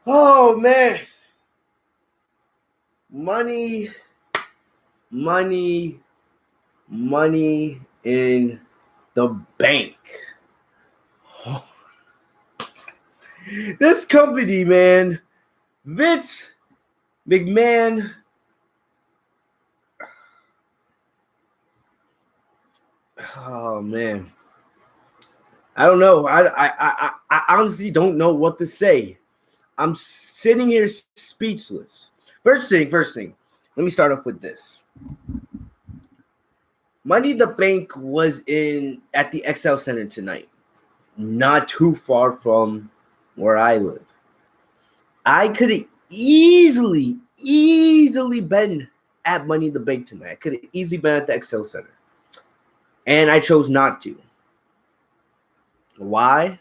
Oh, man. Money in the bank. This company, man, Vince McMahon, oh man, I don't know. I honestly don't know what to say. I'm sitting here speechless. First thing. Let me start off with this. Money in the Bank was at the XL Center tonight, not too far from where I live. I could have easily been at Money in the Bank tonight. I could have easily been at the XL Center, and I chose not to. Why?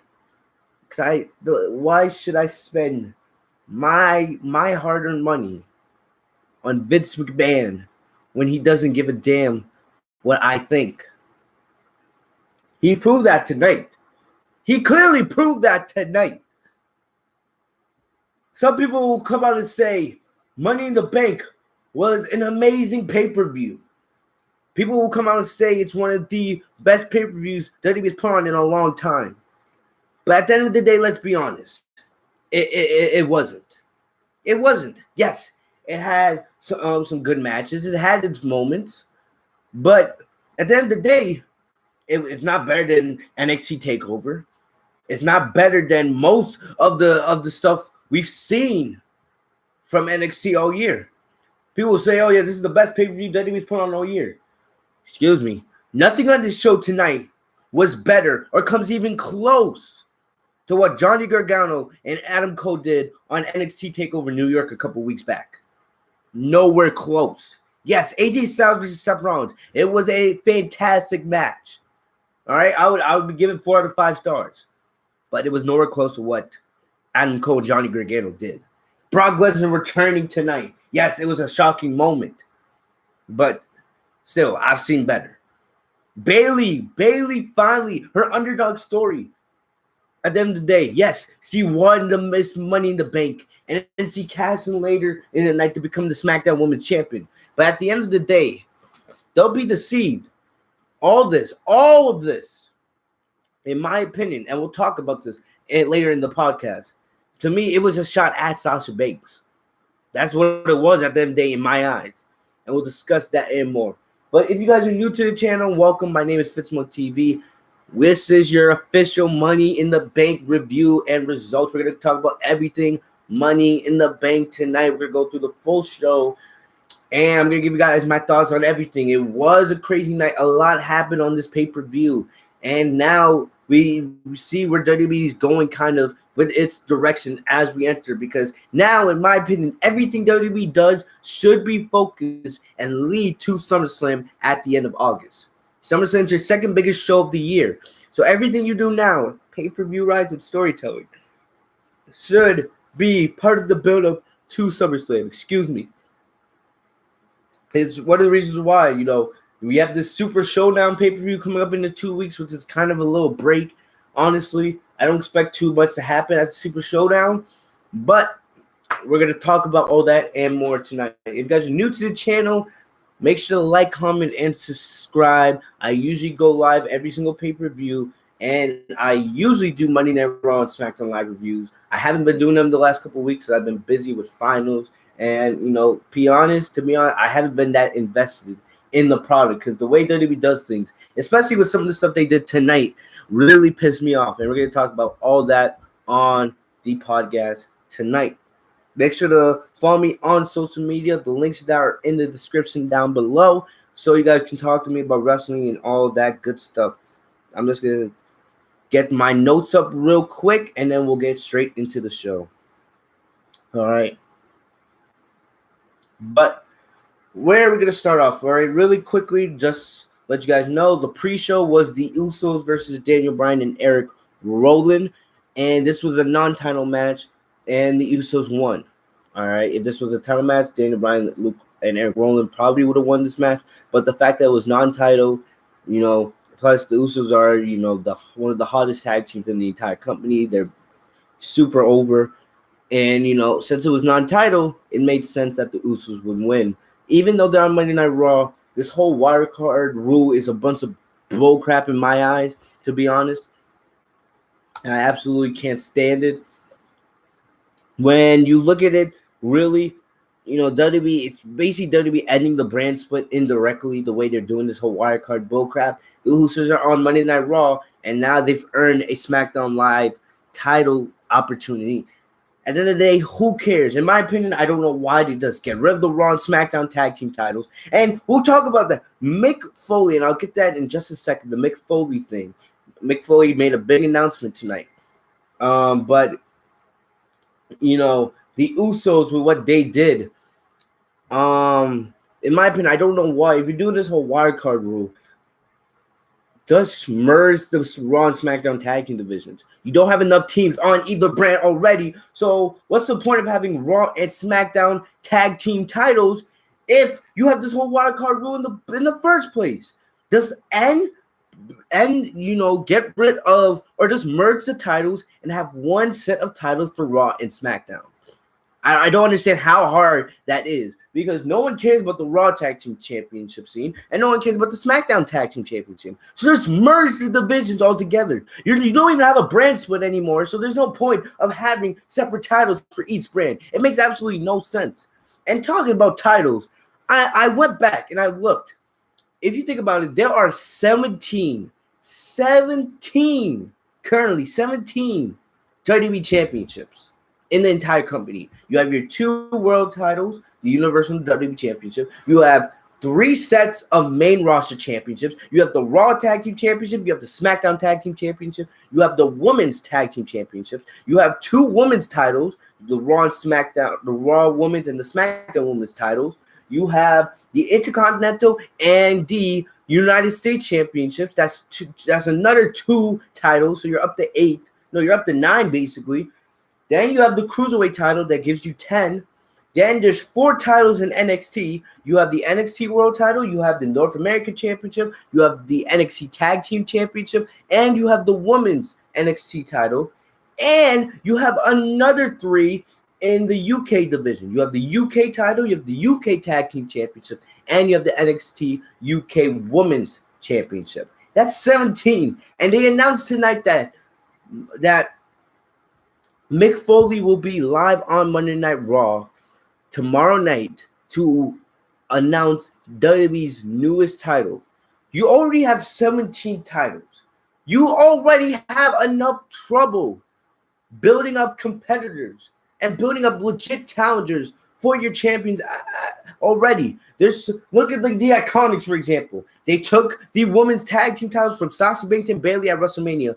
Why should I spend my hard-earned money on Vince McMahon when he doesn't give a damn what I think? He proved that tonight. He clearly proved that tonight. Some people will come out and say Money in the Bank was an amazing pay-per-view. People will come out and say it's one of the best pay-per-views that he was put on in a long time. But at the end of the day, let's be honest. It wasn't. It wasn't. Yes, it had some good matches. It had its moments. But at the end of the day, it's not better than NXT TakeOver. It's not better than most of the stuff we've seen from NXT all year. People will say, oh, yeah, this is the best pay-per-view WWE's put on all year. Excuse me. Nothing on this show tonight was better or comes even close to what Johnny Gargano and Adam Cole did on NXT TakeOver New York a couple weeks back. Nowhere close. Yes, AJ Styles versus Seth Rollins. It was a fantastic match. All right, I would be giving 4 out of 5 stars. But it was nowhere close to what Adam Cole and Johnny Gargano did. Brock Lesnar returning tonight. Yes, it was a shocking moment. But still, I've seen better. Bayley finally, her underdog story. At the end of the day, yes, she won the Miss Money in the Bank. And then she cashed in later in the night to become the SmackDown Women's Champion. But at the end of the day, they'll be deceived. All of this, in my opinion, and we'll talk about this later in the podcast. To me, it was a shot at Sasha Banks. That's what it was at the end of the day in my eyes. And we'll discuss that and more. But if you guys are new to the channel, welcome. My name is Fitzmo TV. This is your official Money in the Bank review and results. We're going to talk about everything Money in the Bank tonight. We're going to go through the full show. And I'm going to give you guys my thoughts on everything. It was a crazy night. A lot happened on this pay-per-view. And now we see where WWE is going kind of with its direction as we enter. Because now, in my opinion, everything WWE does should be focused and lead to SummerSlam at the end of August. SummerSlam is your second biggest show of the year. So everything you do now, pay-per-view rides and storytelling, should be part of the build-up to SummerSlam. Excuse me. It's one of the reasons why, we have this Super Showdown pay-per-view coming up in the 2 weeks, which is kind of a little break. Honestly, I don't expect too much to happen at the Super Showdown, but we're going to talk about all that and more tonight. If you guys are new to the channel, make sure to like, comment, and subscribe. I usually go live every single pay-per-view, and I usually do Monday Night Raw and SmackDown Live reviews. I haven't been doing them the last couple of weeks because I've been busy with finals. And, to be honest, I haven't been that invested in the product because the way WWE does things, especially with some of the stuff they did tonight, really pissed me off. And we're going to talk about all that on the podcast tonight. Make sure to follow me on social media. The links that are in the description down below so you guys can talk to me about wrestling and all of that good stuff. I'm just going to get my notes up real quick, and then we'll get straight into the show. All right. But where are we going to start off? All right, really quickly, just let you guys know, the pre-show was the Usos versus Daniel Bryan and Eric Rowan, and this was a non-title match, and the Usos won. All right, if this was a title match, Daniel Bryan, Luke, and Eric Rowan probably would have won this match, but the fact that it was non-title, Plus, the Usos are, one of the hottest tag teams in the entire company. They're super over. And, since it was non-title, it made sense that the Usos would win. Even though they're on Monday Night Raw, this whole wild card rule is a bunch of bull crap in my eyes, to be honest. I absolutely can't stand it. When you look at it, really, WWE, it's basically WWE ending the brand split indirectly the way they're doing this whole wild card bull crap. The Usos are on Monday Night Raw, and now they've earned a SmackDown Live title opportunity. At the end of the day, who cares? In my opinion, I don't know why they just get rid of the Raw and SmackDown tag team titles. And we'll talk about that. Mick Foley, and I'll get that in just a second, the Mick Foley thing. Mick Foley made a big announcement tonight. But the Usos with what they did, in my opinion, I don't know why. If you're doing this whole wild card rule, just merge the Raw and SmackDown tag team divisions. You don't have enough teams on either brand already. So what's the point of having Raw and SmackDown tag team titles if you have this whole wild card rule in the first place? Just get rid of, or just merge the titles and have one set of titles for Raw and SmackDown. I don't understand how hard that is, because no one cares about the Raw Tag Team Championship scene, and no one cares about the SmackDown Tag Team Championship. So just merge the divisions all together. You don't even have a brand split anymore, so there's no point of having separate titles for each brand. It makes absolutely no sense. And talking about titles, I went back and I looked. If you think about it, there are 17 currently 17 WWE championships in the entire company. You have your 2 world titles, the Universal WWE Championship. You have 3 sets of main roster championships. You have the Raw Tag Team Championship. You have the SmackDown Tag Team Championship. You have the Women's Tag Team Championships. You have 2 women's titles, the Raw and SmackDown, the Raw Women's and the SmackDown Women's titles. You have the Intercontinental and the United States Championships. That's another 2 titles, so you're up to 8. No, you're up to 9 basically. Then you have the Cruiserweight title that gives you 10. Then there's 4 titles in NXT. You have the NXT World title. You have the North American Championship. You have the NXT Tag Team Championship. And you have the Women's NXT title. And you have another 3 in the UK division. You have the UK title. You have the UK Tag Team Championship. And you have the NXT UK Women's Championship. That's 17. And they announced tonight that Mick Foley will be live on Monday Night Raw tomorrow night to announce WWE's newest title. You already have 17 titles. You already have enough trouble building up competitors and building up legit challengers for your champions already. Look at the Iconics, for example. They took the women's tag team titles from Sasha Banks and Bayley at WrestleMania.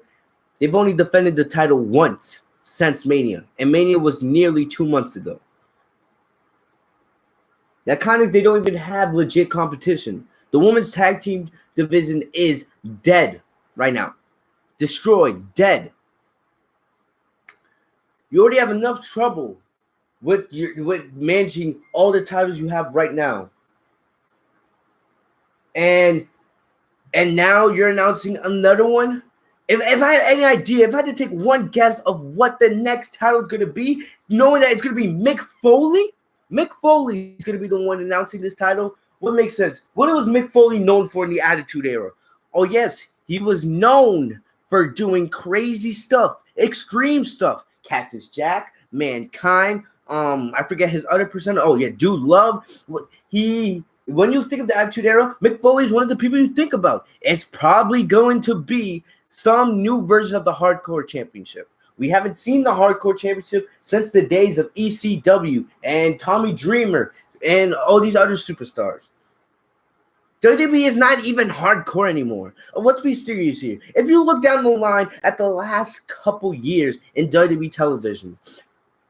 They've only defended the title once since Mania, and Mania was nearly 2 months ago. The Iconics, they don't even have legit competition. The women's tag team division is dead right now. Destroyed, dead. You already have enough trouble with managing all the titles you have right now. And now you're announcing another one? If I had any idea, if I had to take one guess of what the next title is going to be, knowing that it's going to be Mick Foley is going to be the one announcing this title, what makes sense? What was Mick Foley known for in the Attitude Era? Oh, yes, he was known for doing crazy stuff, extreme stuff. Cactus Jack, Mankind, I forget his other persona. Oh, yeah, Dude Love. When you think of the Attitude Era, Mick Foley is one of the people you think about. It's probably going to be some new version of the Hardcore Championship. We haven't seen the Hardcore Championship since the days of ECW and Tommy Dreamer and all these other superstars. WWE is not even hardcore anymore. Let's be serious here. If you look down the line at the last couple years in WWE television,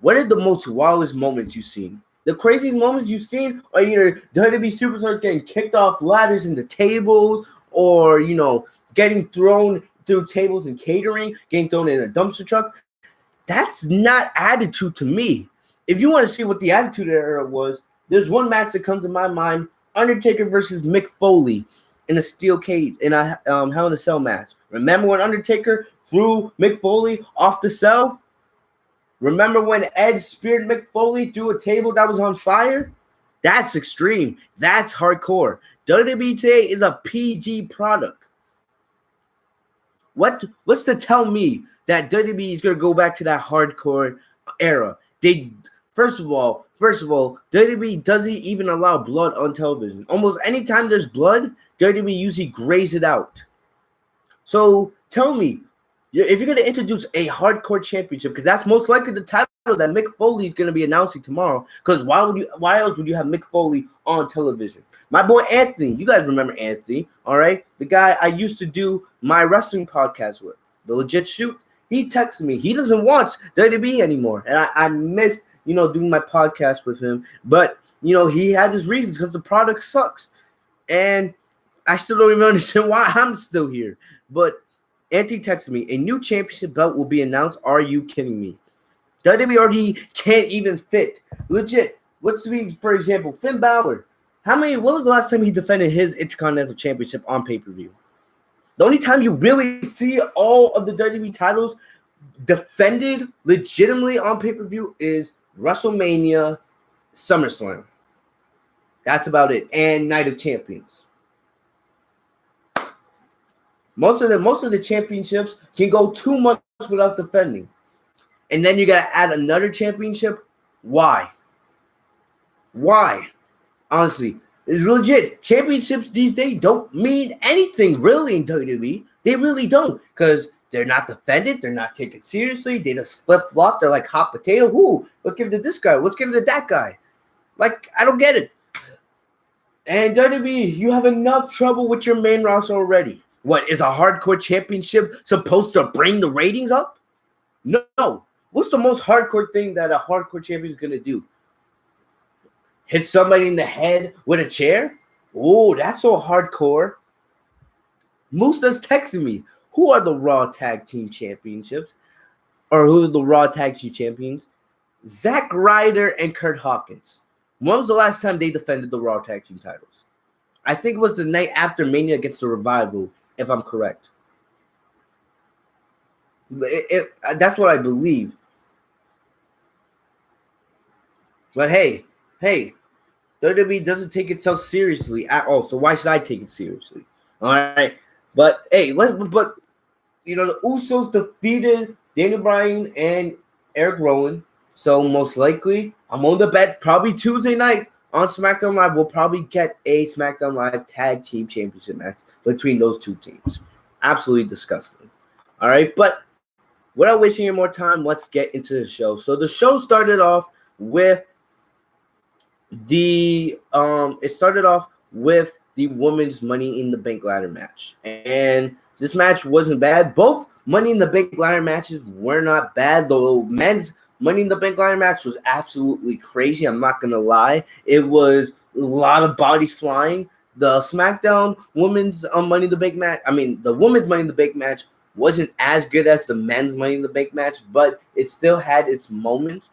what are the most wildest moments you've seen? The craziest moments you've seen are either WWE superstars getting kicked off ladders into tables, or, getting thrown through tables and catering, getting thrown in a dumpster truck. That's not Attitude to me. If you want to see what the Attitude Era was, there's one match that comes to my mind: Undertaker versus Mick Foley in a steel cage in a Hell in a Cell match. Remember when Undertaker threw Mick Foley off the cell? Remember when Ed speared Mick Foley through a table that was on fire? That's extreme. That's hardcore. WWE today is a PG product. What's to tell me that WWE is going to go back to that hardcore era? First of all, WWE doesn't even allow blood on television. Almost anytime there's blood, WWE usually grays it out. So tell me, if you're going to introduce a hardcore championship, because that's most likely the title that Mick Foley is going to be announcing tomorrow, because why else would you have Mick Foley on television? My boy Anthony, you guys remember Anthony, all right? The guy I used to do my wrestling podcast with, The Legit Shoot. He texted me. He doesn't watch WWE anymore, and I miss, doing my podcast with him. But, he had his reasons because the product sucks. And I still don't even understand why I'm still here. But Anthony texted me, a new championship belt will be announced. Are you kidding me? WWE already can't even fit. Legit. Let's be, for example, Finn Balor. What was the last time he defended his Intercontinental Championship on pay-per-view? The only time you really see all of the WWE titles defended legitimately on pay-per-view is WrestleMania, SummerSlam. That's about it. And Night of Champions. Most of the championships can go 2 months without defending. And then you got to add another championship. Why? Honestly, it's legit. Championships these days don't mean anything really in WWE. They really don't, because they're not defended. They're not taken seriously. They just flip-flop. They're like hot potato. Who? Let's give it to this guy. Let's give it to that guy. Like, I don't get it. And WWE, you have enough trouble with your main roster already. What, is a hardcore championship supposed to bring the ratings up? No. What's the most hardcore thing that a hardcore champion is going to do? Hit somebody in the head with a chair? Oh, that's so hardcore. Moose does texting me. Who are the Raw Tag Team Championships? Or who are the Raw Tag Team Champions? Zack Ryder and Kurt Hawkins. When was the last time they defended the Raw Tag Team titles? I think it was the night after Mania against the Revival, if I'm correct. That's what I believe. But hey, WWE doesn't take itself seriously at all. So why should I take it seriously? All right. But hey, the Usos defeated Daniel Bryan and Eric Rowan. So most likely, I'm on the bet probably Tuesday night on SmackDown Live. We'll probably get a SmackDown Live Tag Team Championship match between those two teams. Absolutely disgusting. All right. But without wasting any more time, let's get into the show. So the show started off with the women's Money in the Bank ladder match, and this match wasn't bad. Both Money in the Bank ladder matches were not bad. The men's Money in the Bank ladder match was absolutely crazy. I'm not gonna lie, it was a lot of bodies flying. The SmackDown women's Money in the Bank match, the women's Money in the Bank match wasn't as good as the men's Money in the Bank match, but it still had its moments.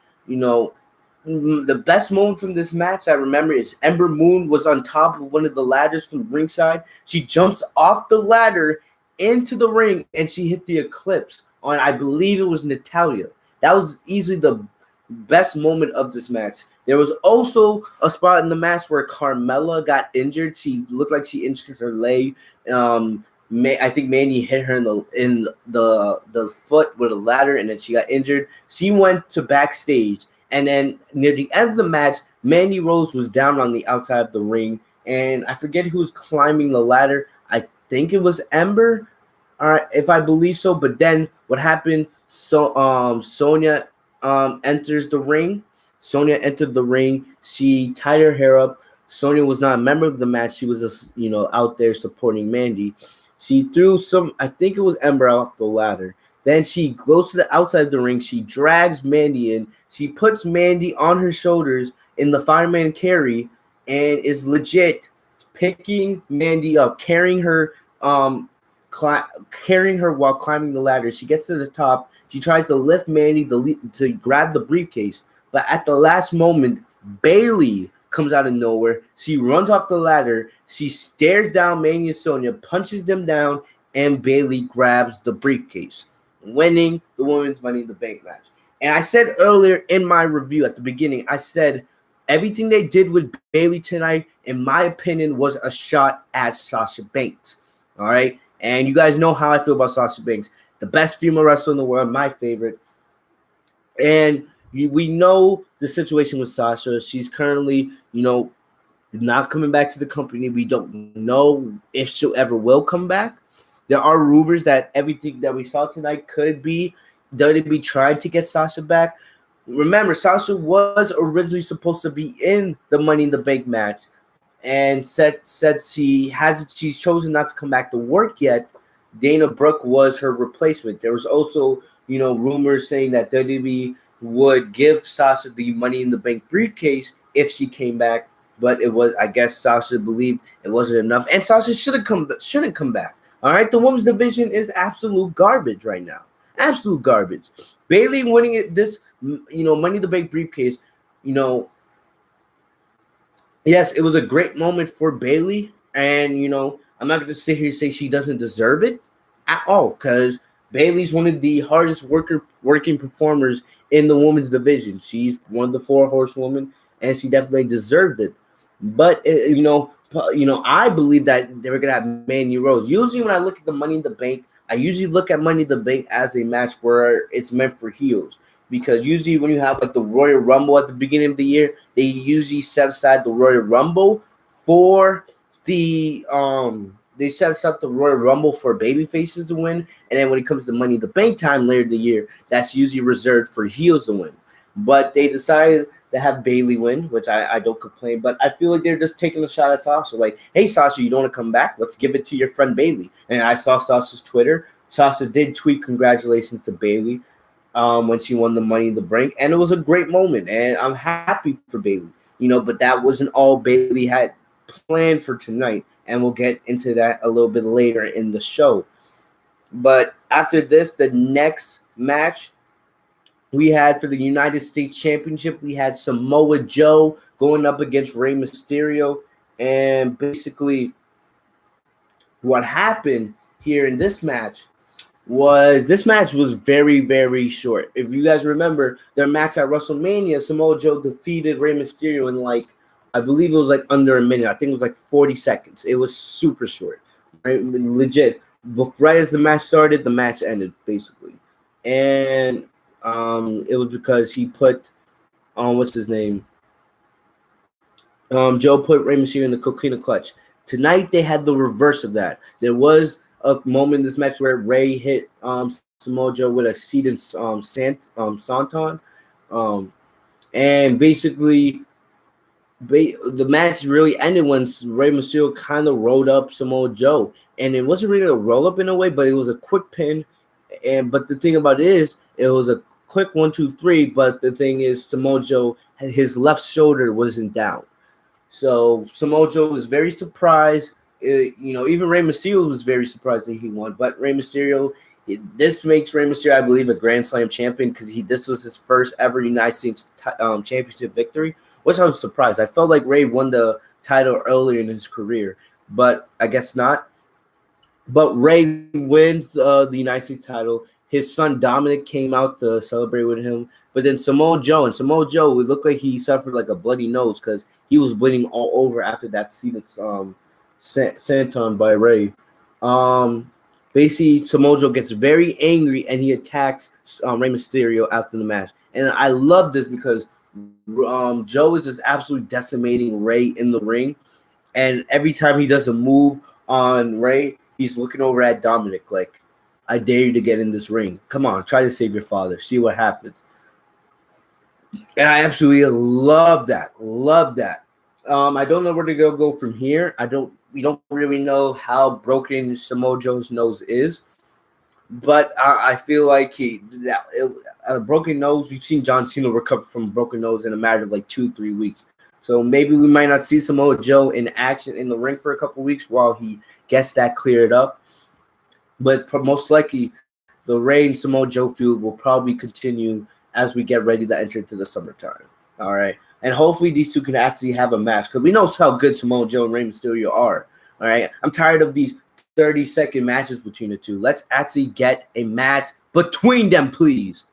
The best moment from this match I remember is Ember Moon was on top of one of the ladders from ringside. She jumps off the ladder into the ring and she hit the Eclipse on, I believe it was Natalia. That was easily the best moment of this match. There was also a spot in the match where Carmella got injured. She looked like she injured her leg. I think Mandy hit her in the foot with a ladder, and then she got injured. She went to backstage. And then near the end of the match, Mandy Rose was down on the outside of the ring, and I forget who was climbing the ladder. I think it was Ember, if I believe so. But then what happened? So Sonya enters the ring. Sonya entered the ring. She tied her hair up. Sonya was not a member of the match. She was just out there supporting Mandy. She threw I think it was Ember off the ladder. Then she goes to the outside of the ring. She drags Mandy in. She puts Mandy on her shoulders in the fireman carry and is legit picking Mandy up, carrying her while climbing the ladder. She gets to the top. She tries to lift Mandy to grab the briefcase. But at the last moment, Bayley comes out of nowhere. She runs off the ladder. She stares down Mania Sonya, punches them down, and Bayley grabs the briefcase, winning the Women's Money in the Bank match. And I said earlier in my review at the beginning, I said everything they did with Bayley tonight, in my opinion, was a shot at Sasha Banks. All right? And you guys know how I feel about Sasha Banks. The best female wrestler in the world, my favorite. And we know the situation with Sasha. She's currently, not coming back to the company. We don't know if she'll ever will come back. There are rumors that everything that we saw tonight could be WWE trying to get Sasha back. Remember, Sasha was originally supposed to be in the Money in the Bank match, and said she's chosen not to come back to work yet. Dana Brooke was her replacement. There was also, rumors saying that WWE would give Sasha the Money in the Bank briefcase if she came back, but I guess Sasha believed it wasn't enough, and Sasha shouldn't come back. All right, the women's division is absolute garbage right now. Absolute garbage. Bayley winning this, Money in the Bank briefcase, yes, it was a great moment for Bayley, and I'm not going to sit here and say she doesn't deserve it at all, because Bayley's one of the hardest working performers in the women's division. She's one of the 4 horsewomen, and she definitely deserved it. But I believe that they were gonna have Mandy Rose. Usually, when I look at the Money in the Bank, I usually look at Money in the Bank as a match where it's meant for heels. Because usually when you have like the Royal Rumble at the beginning of the year, they usually set aside the Royal Rumble for the they set aside the Royal Rumble for baby faces to win, and then when it comes to Money in the Bank time later in the year, that's usually reserved for heels to win. But they decided to have Bayley win, which I don't complain, but I feel like they're just taking a shot at Sasha. Like, hey Sasha, you don't want to come back? Let's give it to your friend Bayley. And I saw Sasha's Twitter. Sasha did tweet congratulations to Bayley when she won the Money in the Bank, and it was a great moment, and I'm happy for Bayley. But that wasn't all Bayley had planned for tonight, and we'll get into that a little bit later in the show. But after this, the next match we had for the United States Championship, we had Samoa Joe going up against Rey Mysterio, and basically what happened here in this match was very, very short. If you guys remember their match at WrestleMania, Samoa Joe defeated Rey Mysterio in I believe it was under a minute. I think it was 40 seconds. It was super short, right? Legit. Right as the match started, the match ended basically, and it was because he put what's his name? Joe put Rey Mysterio in the Coquina Clutch. Tonight they had the reverse of that. There was a moment in this match where Rey hit Samoa Joe with a seated Santon, and basically the match really ended when Rey Mysterio kind of rolled up Samoa Joe, and it wasn't really a roll up in a way, but it was a quick pin. But the thing about it is, it was a quick 1, 2, 3. But the thing is, Samoa Joe, his left shoulder wasn't down, so Samoa Joe was very surprised. Even Rey Mysterio was very surprised that he won. But Rey Mysterio, this makes Rey Mysterio, I believe, a Grand Slam champion, because this was his first ever United States Championship victory, which I was surprised. I felt like Rey won the title earlier in his career, but I guess not. But Rey wins the United States title. His son Dominic came out to celebrate with him. But then Samoa Joe, it looked like he suffered a bloody nose, because he was bleeding all over after that seated Santon by Rey. Basically, Samoa Joe gets very angry and he attacks Rey Mysterio after the match. And I love this because Joe is just absolutely decimating Rey in the ring. And every time he does a move on Rey, he's looking over at Dominic like, I dare you to get in this ring. Come on, try to save your father. See what happens. And I absolutely love that. I don't know where to go from here. We don't really know how broken Samoa Joe's nose is, but I feel like a broken nose. We've seen John Cena recover from a broken nose in a matter of 2-3 weeks. So maybe we might not see Samoa Joe in action in the ring for a couple weeks while he gets that cleared up. But most likely, the Rey and Samoa Joe feud will probably continue as we get ready to enter into the summertime. All right. And hopefully these two can actually have a match because we know how good Samoa Joe and Rey Mysterio are. All right, I'm tired of these 30-second matches between the two. Let's actually get a match between them, please.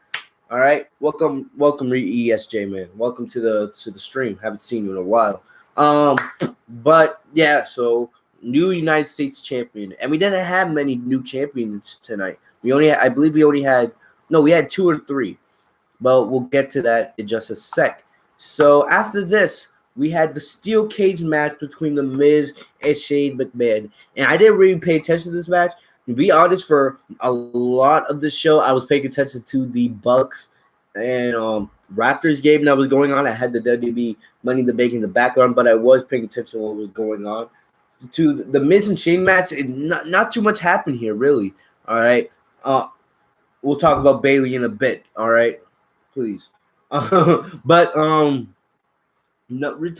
All right, welcome, ESJ man. Welcome to the stream. Haven't seen you in a while. But yeah, so new United States champion, and we didn't have many new champions tonight. I believe we had 2 or 3, but we'll get to that in just a sec. So after this, we had the steel cage match between The Miz and Shane McMahon, and I didn't really pay attention to this match. To be honest, for a lot of the show, I was paying attention to the Bucks and Raptors game that was going on. I had the WWE Money in the Bank in the background, but I was paying attention to what was going on. To the Miz and Shane match, not too much happened here, really. All right. We'll talk about Bayley in a bit. All right, please. But to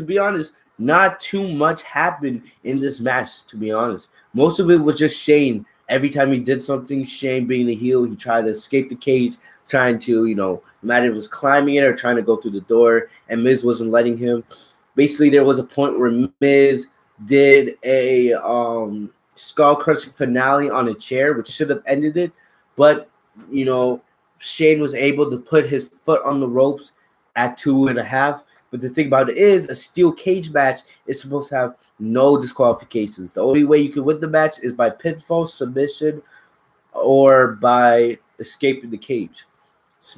be honest, not too much happened in this match. To be honest, most of it was just Shane. Every time he did something, Shane being the heel, he tried to escape the cage, trying to, no matter if it was climbing it or trying to go through the door, and Miz wasn't letting him. Basically, there was a point where Miz did a skull-crushing finale on a chair, which should have ended it, but, Shane was able to put his foot on the ropes at 2.5. But the thing about it is, a steel cage match is supposed to have no disqualifications. The only way you can win the match is by pinfall, submission, or by escaping the cage.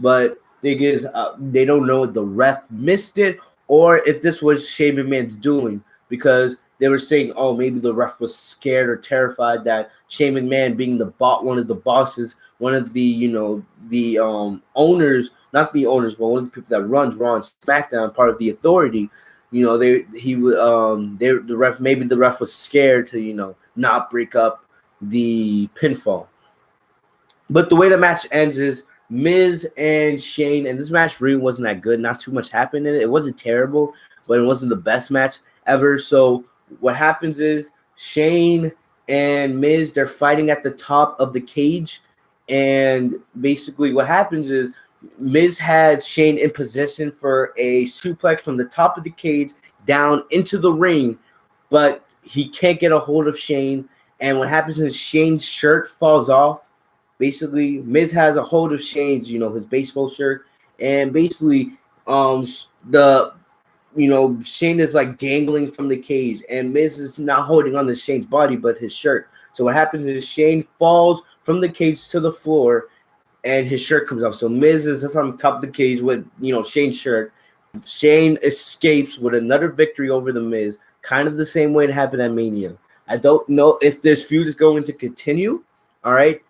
But thing is, they don't know if the ref missed it or if this was Shane McMahon's doing, because they were saying, oh, maybe the ref was scared or terrified that Shane McMahon, being one of the bosses, one of the owners, not the owners, but one of the people that runs Raw and SmackDown, part of the authority, the ref was scared to not break up the pinfall. But the way the match ends is Miz and Shane, and this match really wasn't that good. Not too much happened in it. It wasn't terrible, but it wasn't the best match ever. So what happens is Shane and Miz, they're fighting at the top of the cage, and basically what happens is Miz had Shane in position for a suplex from the top of the cage down into the ring, but he can't get a hold of Shane, and what happens is Shane's shirt falls off. Basically, Miz has a hold of Shane's, his baseball shirt, and basically Shane is like dangling from the cage, and Miz is not holding on to Shane's body, but his shirt. So what happens is Shane falls from the cage to the floor, and his shirt comes off. So Miz is just on top of the cage with, Shane's shirt. Shane escapes with another victory over the Miz, kind of the same way it happened at Mania. I don't know if this feud is going to continue. All right.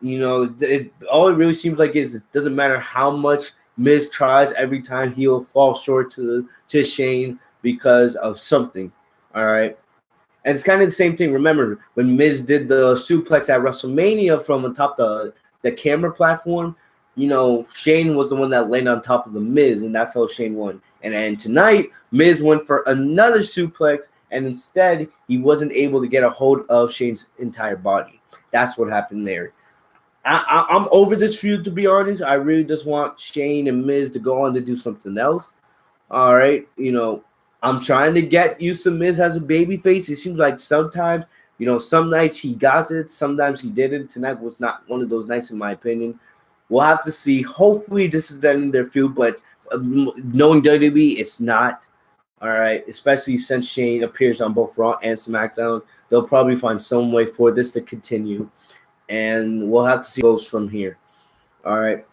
All it really seems like is it doesn't matter how much Miz tries, every time he'll fall short to Shane because of something. All right. And it's kind of the same thing. Remember when Miz did the suplex at WrestleMania from on top of the camera platform, Shane was the one that landed on top of the Miz, and that's how Shane won. And then tonight, Miz went for another suplex, and instead he wasn't able to get a hold of Shane's entire body. That's what happened there. I'm over this feud, to be honest. I really just want Shane and Miz to go on to do something else. All right, I'm trying to get used to Miz as a babyface. It seems like sometimes, some nights he got it, sometimes he didn't. Tonight was not one of those nights, in my opinion. We'll have to see. Hopefully, this is the end of their feud, but knowing WWE, it's not. All right, especially since Shane appears on both Raw and SmackDown, they'll probably find some way for this to continue. And we'll have to see what goes from here. All right.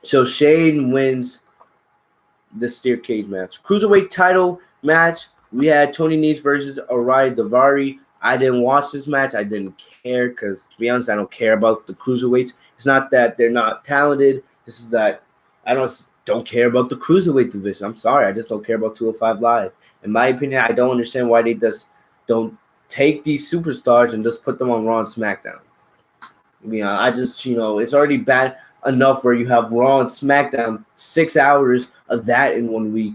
So Shane wins the steel cage match. Cruiserweight title match. We had Tony Nese versus Araya Daivari. I didn't watch this match. I didn't care because, to be honest, I don't care about the cruiserweights. It's not that they're not talented. This is that I don't care about the cruiserweight division. I'm sorry. I just don't care about 205 Live. In my opinion, I don't understand why they just don't take these superstars and just put them on Raw and SmackDown. I just, it's already bad enough where you have Raw and SmackDown, 6 hours of that in 1 week.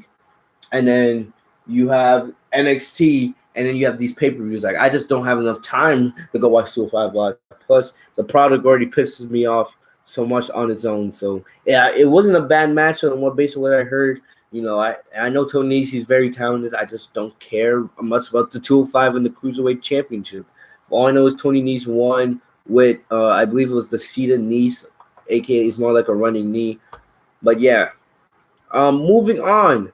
And then you have NXT, and then you have these pay-per-views. Like, I just don't have enough time to go watch 205 Live. Plus, the product already pisses me off so much on its own. So yeah, it wasn't a bad match on what based on what I heard. I know Tony Nese is very talented. I just don't care much about the 205 and the Cruiserweight Championship. All I know is Tony Nese won with I believe it was the seated knee, aka it's more like a running knee. But yeah, moving on.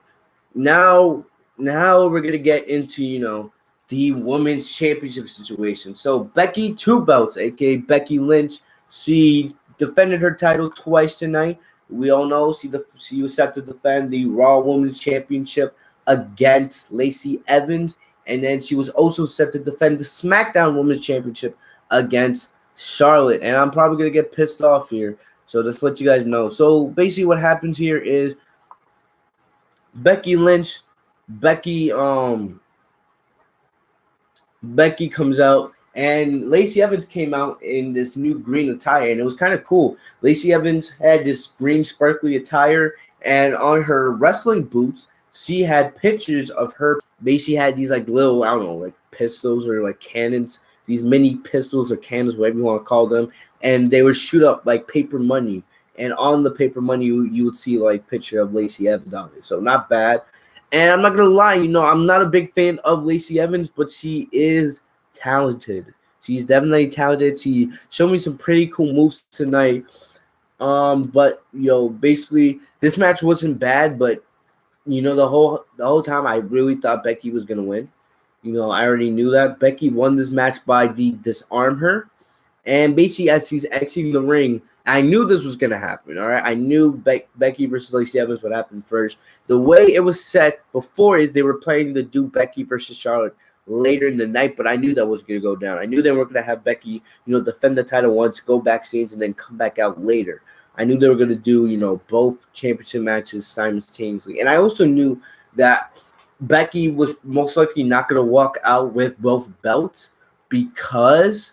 Now we're gonna get into the women's championship situation. So Becky Two Belts, aka Becky Lynch, she defended her title twice tonight. We all know she was set to defend the Raw Women's Championship against Lacey Evans, and then she was also set to defend the SmackDown Women's Championship against Charlotte. And I'm probably gonna get pissed off here, so just let you guys know. So basically, what happens here is Becky comes out, and Lacey Evans came out in this new green attire, and it was kind of cool. Lacey Evans had this green sparkly attire, and on her wrestling boots, she had pictures of her. Basically had these like little, I don't know, like pistols or like cannons, these mini pistols or cannons, whatever you want to call them, and they would shoot up like paper money. And on the paper money, you would see like picture of Lacey Evans on it. So not bad. And I'm not gonna lie, I'm not a big fan of Lacey Evans, but she is talented. She's definitely talented. She showed me some pretty cool moves tonight. But basically this match wasn't bad, but the whole time I really thought Becky was gonna win. I already knew that. Becky won this match by disarm her. And basically, as she's exiting the ring, I knew this was going to happen, all right? I knew Becky versus Lacey Evans would happen first. The way it was set before is they were planning to do Becky versus Charlotte later in the night, but I knew that was going to go down. I knew they were going to have Becky, defend the title once, go backstage, and then come back out later. I knew they were going to do, both championship matches simultaneously. And I also knew that Becky was most likely not going to walk out with both belts because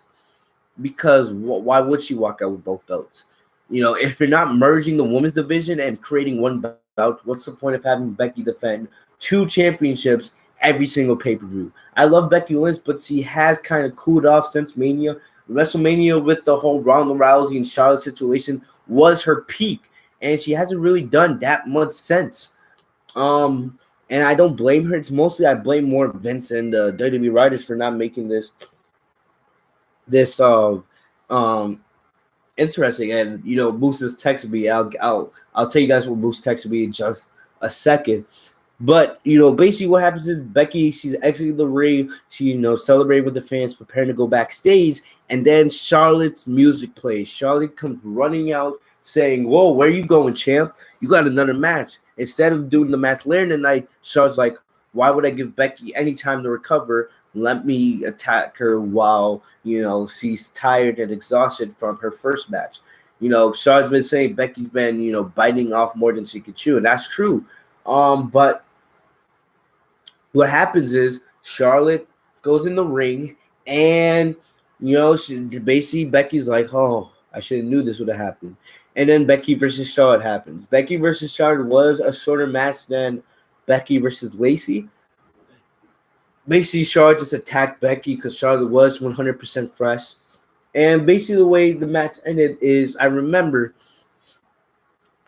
why would she walk out with both belts? If you're not merging the women's division and creating one belt, what's the point of having Becky defend two championships every single pay-per-view? I love Becky Lynch, but she has kind of cooled off since Mania. WrestleMania with the whole Ronda Rousey and Charlotte situation was her peak, and she hasn't really done that much since. And I don't blame her. It's mostly I blame more Vince and the WWE writers for not making this interesting. And Moose has texted me. I'll tell you guys what Moose texted me in just a second. But basically what happens is Becky, she's exiting the ring, she celebrating with the fans, preparing to go backstage, and then Charlotte's music plays. Charlotte comes running out saying, "Whoa, where are you going, champ? You got another match." Instead of doing the match later in the night, Charlotte's like, "Why would I give Becky any time to recover? Let me attack her while, she's tired and exhausted from her first match." Charlotte's been saying Becky's been, biting off more than she could chew, and that's true. But what happens is Charlotte goes in the ring, and, basically Becky's like, "Oh, I should have knew this would have happened." And then Becky versus Charlotte happens. Becky versus Charlotte was a shorter match than Becky versus Lacey. Basically, Charlotte just attacked Becky because Charlotte was 100% fresh. And basically the way the match ended is, I remember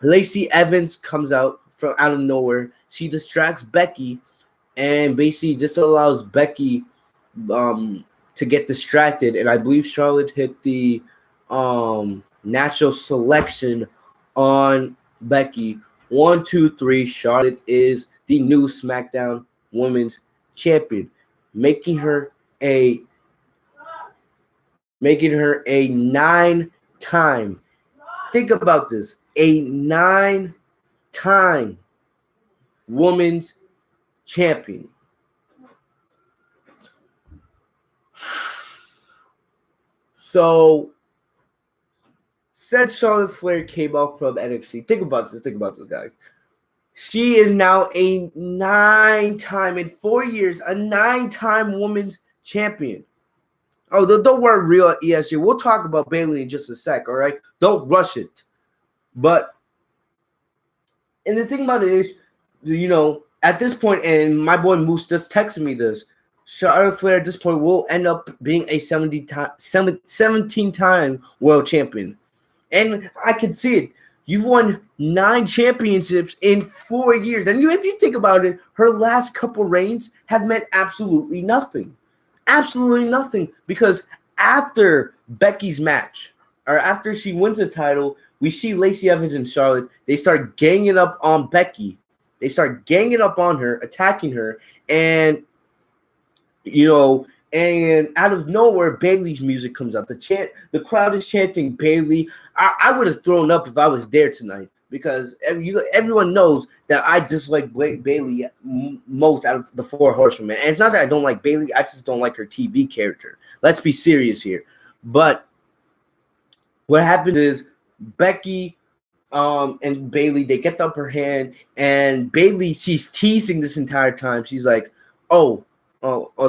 Lacey Evans comes out of nowhere. She distracts Becky, and basically this allows Becky to get distracted. And I believe Charlotte hit the natural selection on Becky. 1, 2, 3. Charlotte is the new SmackDown Women's Champion, making her a 9-time. Think about this, a 9-time women's champion. So, said Charlotte Flair came out from NXT. Think about this, guys. She is now a 9-time, in 4 years, a 9-time women's champion. Oh, don't worry, real ESG. We'll talk about Bayley in just a sec, all right? Don't rush it. But, and the thing about it is, at this point, and my boy Moose just texted me this, Charlotte Flair at this point will end up being a 17-time world champion. And I can see it. You've won 9 championships in 4 years. And if you think about it, her last couple reigns have meant absolutely nothing. Absolutely nothing. Because after Becky's match, or after she wins the title, we see Lacey Evans and Charlotte. They start ganging up on Becky. They start ganging up on her, attacking her. And, and out of nowhere, Bayley's music comes out. The crowd is chanting Bayley. I would have thrown up if I was there tonight, because everyone knows that I dislike Bayley most out of the 4 horsewomen. And it's not that I don't like Bayley. I just don't like her TV character. Let's be serious here. But what happens is Becky and Bayley, they get the upper hand. And Bayley, she's teasing this entire time. She's like, oh,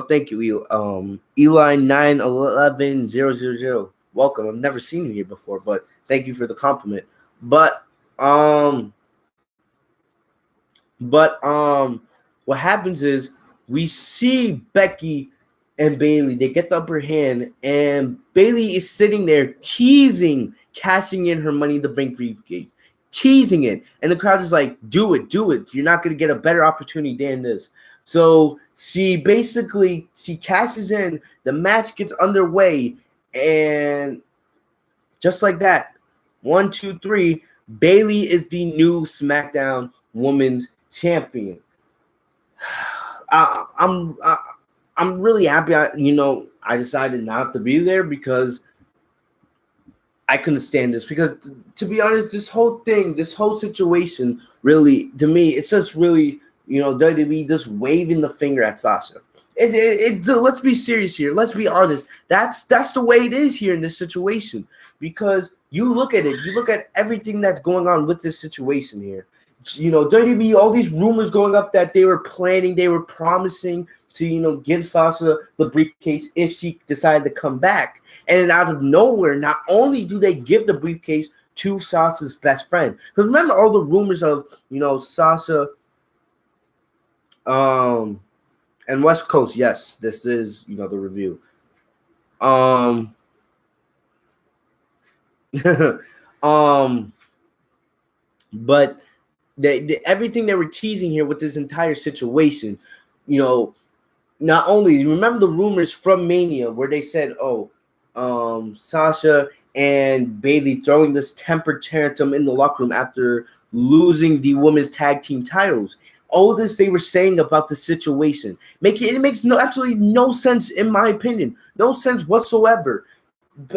thank you, Eli 911000. Welcome. I've never seen you here before, but thank you for the compliment. But what happens is we see Becky and Bayley. They get the upper hand, and Bayley is sitting there teasing, cashing in her Money in the Bank briefcase, teasing it, and the crowd is like, "Do it, do it! You're not gonna get a better opportunity than this." So she cashes in, the match gets underway, and just like that, 1, 2, 3, Bayley is the new SmackDown Women's Champion. I'm really happy. I decided not to be there because I couldn't stand this. Because to be honest, this whole situation, really, to me, it's just really, WWE just waving the finger at Sasha. Let's be serious here. Let's be honest. That's the way it is here in this situation. Because you look at it, you look at everything that's going on with this situation here. WWE, all these rumors going up that they were planning, they were promising to, give Sasha the briefcase if she decided to come back. And then out of nowhere, not only do they give the briefcase to Sasha's best friend, because remember all the rumors of, Sasha and West Coast. Yes, this is, the review. But everything they were teasing here with this entire situation, not only remember the rumors from Mania where they said, Sasha and Bayley throwing this temper tantrum in the locker room after losing the women's tag team titles. All this they were saying about the situation. It makes absolutely no sense, in my opinion. No sense whatsoever.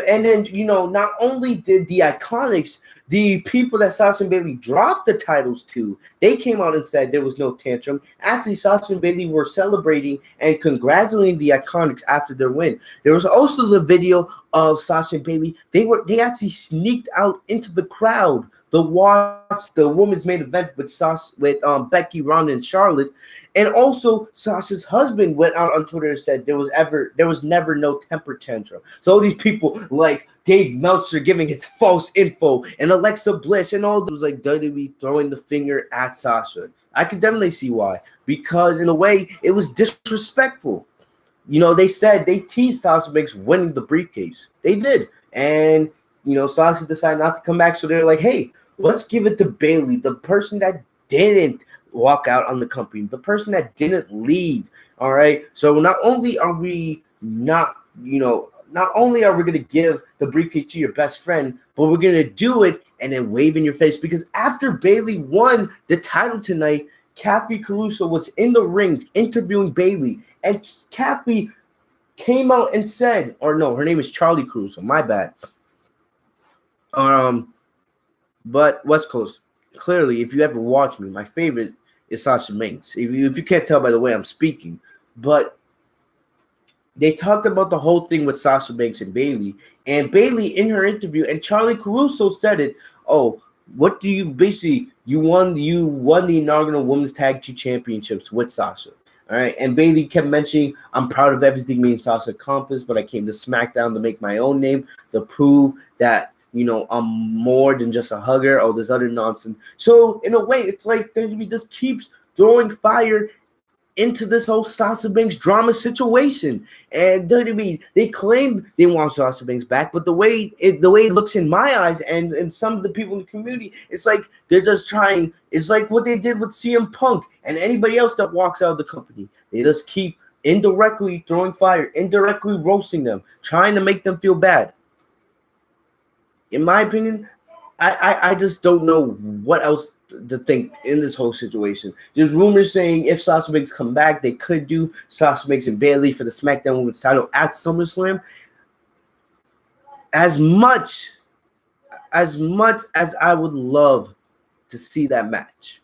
And then, not only did the Iconics, the people that Sasha and Bayley dropped the titles to, they came out and said there was no tantrum. Actually, Sasha and Bayley were celebrating and congratulating the Iconics after their win. There was also the video of Sasha and Bayley. They actually sneaked out into the crowd to watch the women's main event with Becky, Ronda, and Charlotte. And also, Sasha's husband went out on Twitter and said there was never no temper tantrum. So all these people like Dave Meltzer giving his false info and Alexa Bliss and all those like WWE throwing the finger at Sasha. I could definitely see why, because in a way it was disrespectful. They said they teased Sasha Banks winning the briefcase. They did, and Sasha decided not to come back. So they're like, hey, let's give it to Bayley, the person that didn't walk out on the company, the person that didn't leave. All right. So not only are we going to give the briefcase to your best friend, but we're going to do it and then wave in your face. Because after Bayley won the title tonight, Kathy Caruso was in the ring interviewing Bayley, and Kathy came out and said, or no, her name is Charlie Caruso. My bad. But West Coast, clearly, if you ever watch me, my favorite is Sasha Banks. If you can't tell by the way I'm speaking, but they talked about the whole thing with Sasha Banks and Bayley in her interview, and Charlie Caruso said it. Oh, what do you basically you won the inaugural Women's Tag Team Championships with Sasha. All right, and Bayley kept mentioning, I'm proud of everything me and Sasha accomplished, but I came to SmackDown to make my own name, to prove that I'm more than just a hugger, all this other nonsense. So in a way, it's like WWE just keeps throwing fire into this whole Sasha Banks drama situation. And WWE, they claim they want Sasha Banks back, but the way it looks in my eyes and some of the people in the community, it's like they're just trying. It's like what they did with CM Punk and anybody else that walks out of the company. They just keep indirectly throwing fire, indirectly roasting them, trying to make them feel bad. In my opinion, I just don't know what else to think in this whole situation. There's rumors saying if Sasha Banks come back, they could do Sasha Banks and Bayley for the SmackDown Women's title at SummerSlam. As much as I would love to see that match,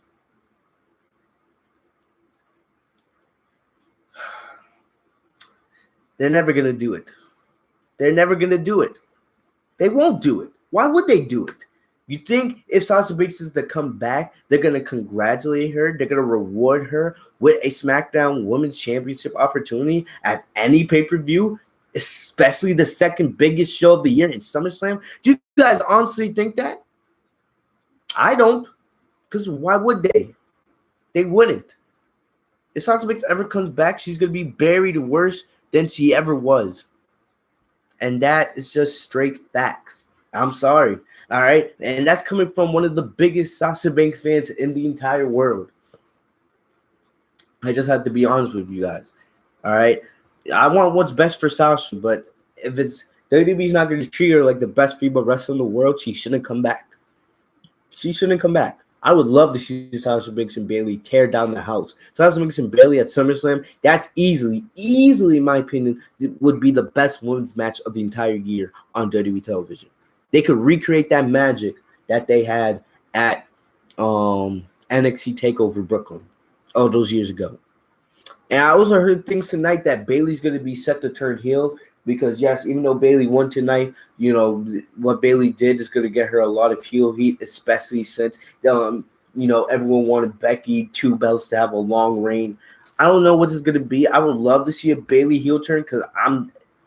they're never going to do it. They're never going to do it. They won't do it. Why would they do it? You think if Sasha Banks is to come back, they're going to congratulate her, they're going to reward her with a SmackDown Women's Championship opportunity at any pay-per-view, especially the second biggest show of the year in SummerSlam? Do you guys honestly think that? I don't, because why would they? They wouldn't. If Sasha Banks ever comes back, she's going to be buried worse than she ever was. And that is just straight facts. I'm sorry. All right. And that's coming from one of the biggest Sasha Banks fans in the entire world. I just have to be honest with you guys. All right. I want what's best for Sasha, but if it's WWE's not going to treat her like the best female wrestler in the world, she shouldn't come back. She shouldn't come back. I would love to see Sasha Banks and Bayley tear down the house. Sasha Banks and Bayley at SummerSlam, that's easily, in my opinion, would be the best women's match of the entire year on WWE television. They could recreate that magic that they had at NXT TakeOver Brooklyn all those years ago. And I also heard things tonight that Bayley's going to be set to turn heel because, yes, even though Bayley won tonight, you know, what Bayley did is going to get her a lot of heel heat, especially since, you know, everyone wanted Becky 2 belts to have a long reign. I don't know what this is going to be. I would love to see a Bayley heel turn because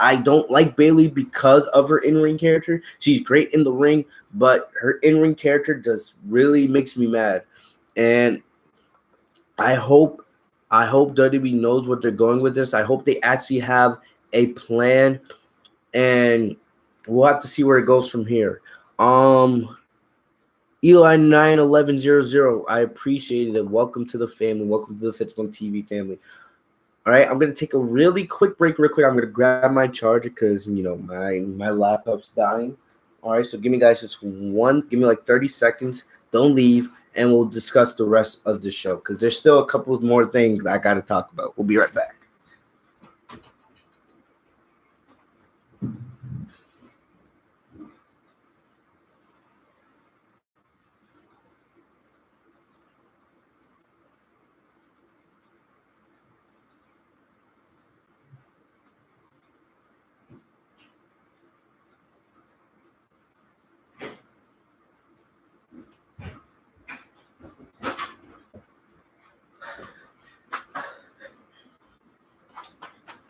I don't like Bayley because of her in-ring character. She's great in the ring, but her in-ring character just really makes me mad. And I hope WWE knows what they're going with this. I hope they actually have a plan, and we'll have to see where it goes from here. Eli 91100, I appreciate it. Welcome to the family. Welcome to the Fitzbunk TV family. All right, I'm gonna take a really quick break. I'm gonna grab my charger because you know my laptop's dying. All right, so give me like 30 seconds. Don't leave, and we'll discuss the rest of the show because there's still a couple more things I gotta talk about. We'll be right back.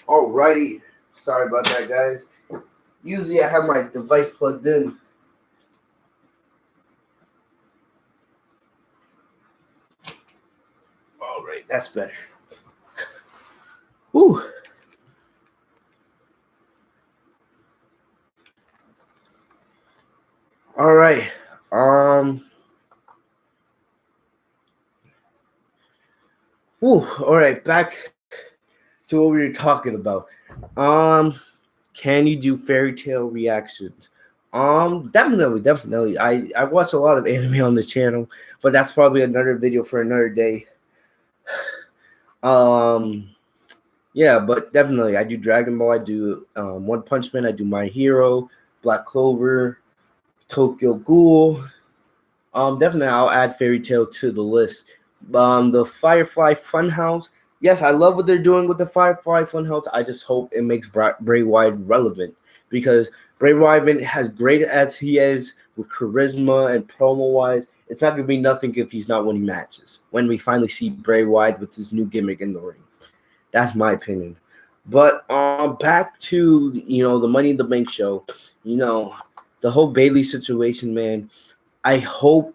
Alrighty, sorry about that, guys. Usually I have my device plugged in. All right, that's better. Woo. All right. All right, back to what we were talking about. Can you do fairy tale reactions? Definitely. I watch a lot of anime on this channel, but that's probably another video for another day. Yeah, but definitely I do Dragon Ball, I do One Punch Man, I do My Hero, Black Clover, Tokyo Ghoul. Definitely I'll add Fairy Tail to the list. The Firefly Funhouse. Yes, I love what they're doing with the Firefly Funhouse. I just hope it makes Bray Wyatt relevant because Bray Wyatt, as great as he is with charisma and promo-wise, it's not going to be nothing if he's not winning matches when we finally see Bray Wyatt with his new gimmick in the ring. That's my opinion. But back to, the Money in the Bank show, the whole Bayley situation, man. I hope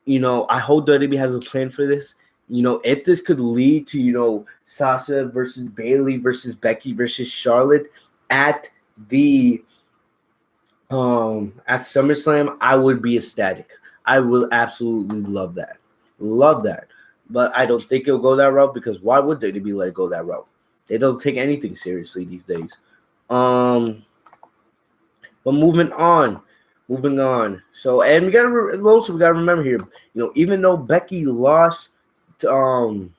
WWE has a plan for this. if this could lead to, Sasha versus Bayley versus Becky versus Charlotte at the at SummerSlam, I would be ecstatic. I will absolutely love that. Love that. But I don't think it'll go that route, because why would WWE let it go that route? They don't take anything seriously these days. But moving on. So, and we gotta remember here, even though Becky lost the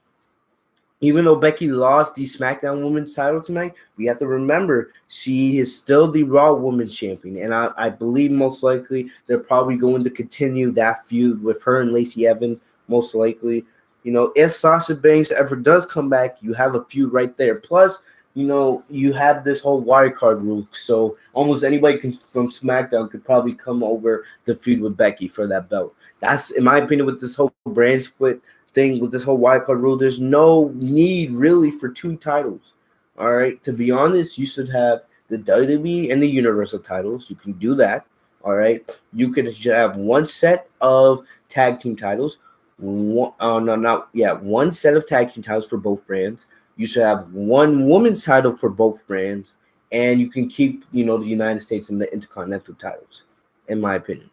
SmackDown Women's title tonight, we have to remember she is still the Raw Women's Champion. And I believe most likely they're probably going to continue that feud with her and Lacey Evans, most likely. If Sasha Banks ever does come back, you have a feud right there. Plus, you have this whole wild card rule. So almost anybody from SmackDown could probably come over the feud with Becky for that belt. That's, in my opinion, with this whole brand split thing, with this whole wild card rule, there's no need really for two titles. All right. To be honest, you should have the WWE and the Universal titles. You can do that. All right. You could have one set of tag team titles. One set of tag team titles for both brands. You should have one women's title for both brands, and you can keep, the United States and the Intercontinental titles, in my opinion.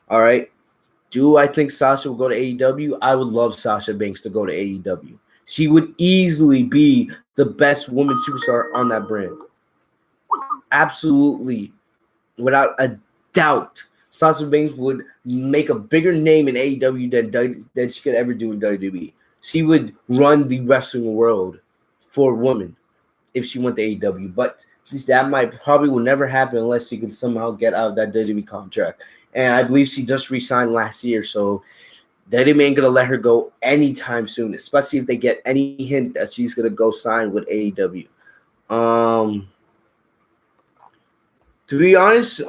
All right. Do I think Sasha will go to AEW? I would love Sasha Banks to go to AEW. She would easily be the best woman superstar on that brand. Absolutely. Without a doubt. Sasha Banks would make a bigger name in AEW than she could ever do in WWE. She would run the wrestling world for women if she went to AEW. But that probably will never happen unless she can somehow get out of that WWE contract. And I believe she just re-signed last year, so WWE ain't going to let her go anytime soon, especially if they get any hint that she's going to go sign with AEW. To be honest,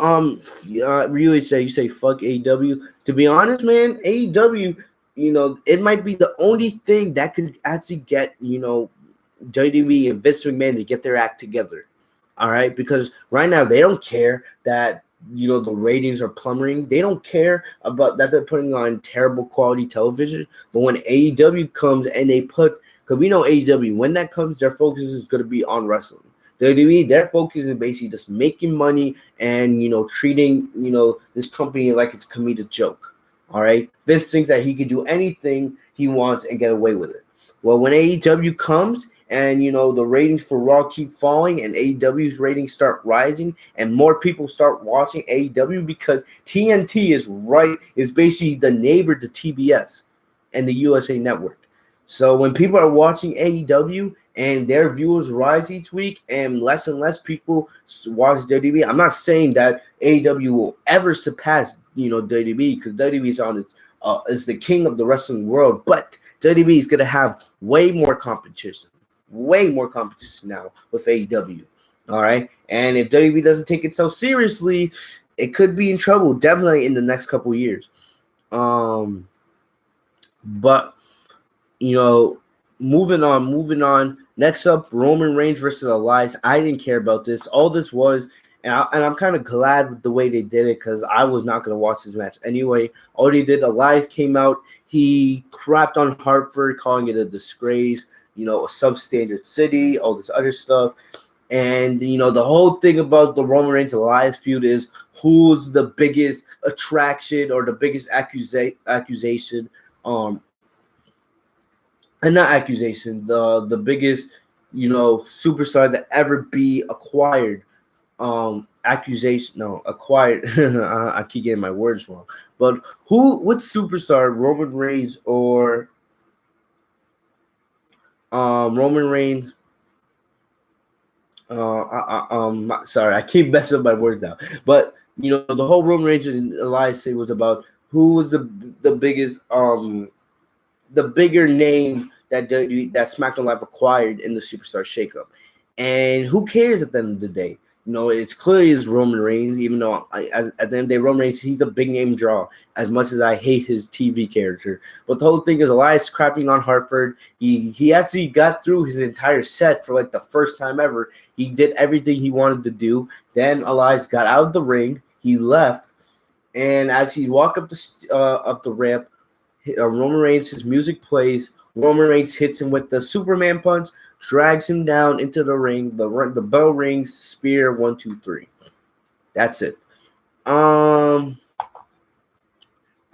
you say fuck AEW. To be honest, man, AEW, it might be the only thing that could actually get, WWE and Vince McMahon to get their act together. All right, because right now they don't care that the ratings are plummeting. They don't care about that they're putting on terrible quality television. But when AEW comes and they because we know AEW, when that comes, their focus is going to be on wrestling. WWE, their focus is basically just making money and treating this company like it's a comedic joke. All right, Vince thinks that he can do anything he wants and get away with it. Well, when AEW comes and the ratings for Raw keep falling and AEW's ratings start rising and more people start watching AEW, because TNT is basically the neighbor to TBS and the USA Network. So when people are watching AEW and their viewers rise each week and less people watch WWE, I'm not saying that AEW will ever surpass WWE, because WWE is the king of the wrestling world, but WWE is going to have way more competition now with AEW. All right. And if WWE doesn't take it so seriously, it could be in trouble, definitely in the next couple of years. But moving on. Next up, Roman Reigns versus Elias. I didn't care about this. All this was, and I'm kind of glad with the way they did it, because I was not going to watch this match anyway. All they did, Elias came out. He crapped on Hartford, calling it a disgrace, a substandard city, all this other stuff. And, the whole thing about the Roman Reigns Elias feud is who's the biggest attraction or the biggest accusation. And not accusation, the biggest, superstar that ever be acquired. Acquired. I keep getting my words wrong. But what superstar, Roman Reigns or Roman Reigns? Sorry, I keep messing up my words now. But the whole Roman Reigns and Elias thing was about who was the biggest the bigger name that SmackDown Live acquired in the Superstar Shakeup. And who cares at the end of the day? It's clearly is Roman Reigns, even though at the end of the day, Roman Reigns, he's a big name draw, as much as I hate his TV character. But the whole thing is Elias crapping on Hartford. He actually got through his entire set for like the first time ever. He did everything he wanted to do. Then Elias got out of the ring. He left. And as he walked up the ramp, Roman Reigns, his music plays. Roman Reigns hits him with the Superman punch, drags him down into the ring. The bell rings, spear, 1, 2, 3. That's it. I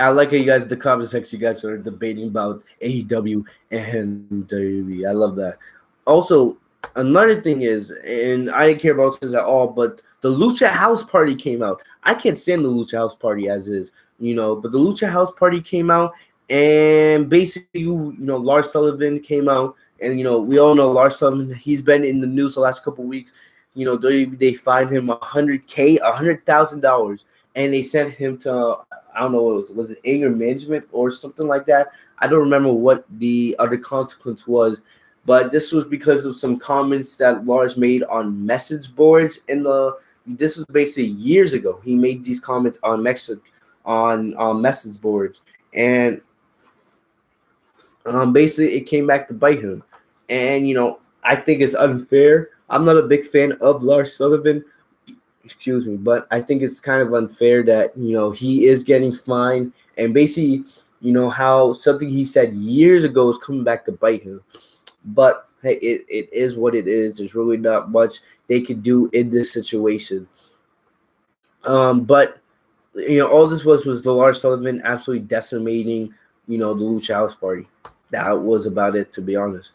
like how you guys, the comment section, you guys are debating about AEW and WWE. I love that. Also, another thing is, and I didn't care about this at all, but the Lucha House Party came out. I can't stand the Lucha House Party as is, but the Lucha House Party came out, and basically, Lars Sullivan came out, and, we all know Lars Sullivan, he's been in the news the last couple of weeks. They fined him $100,000, and they sent him to, I don't know what it was it anger management or something like that? I don't remember what the other consequence was, but this was because of some comments that Lars made on message boards this was basically years ago. He made these comments on message boards, and basically it came back to bite him. And I think it's unfair. I'm not a big fan of Lars Sullivan. Excuse me, but I think it's kind of unfair that he is getting fined, and basically how something he said years ago is coming back to bite him. But hey, it is what it is. There's really not much they could do in this situation. But all this was the Lars Sullivan absolutely decimating the Lucha House Party. That was about it, to be honest.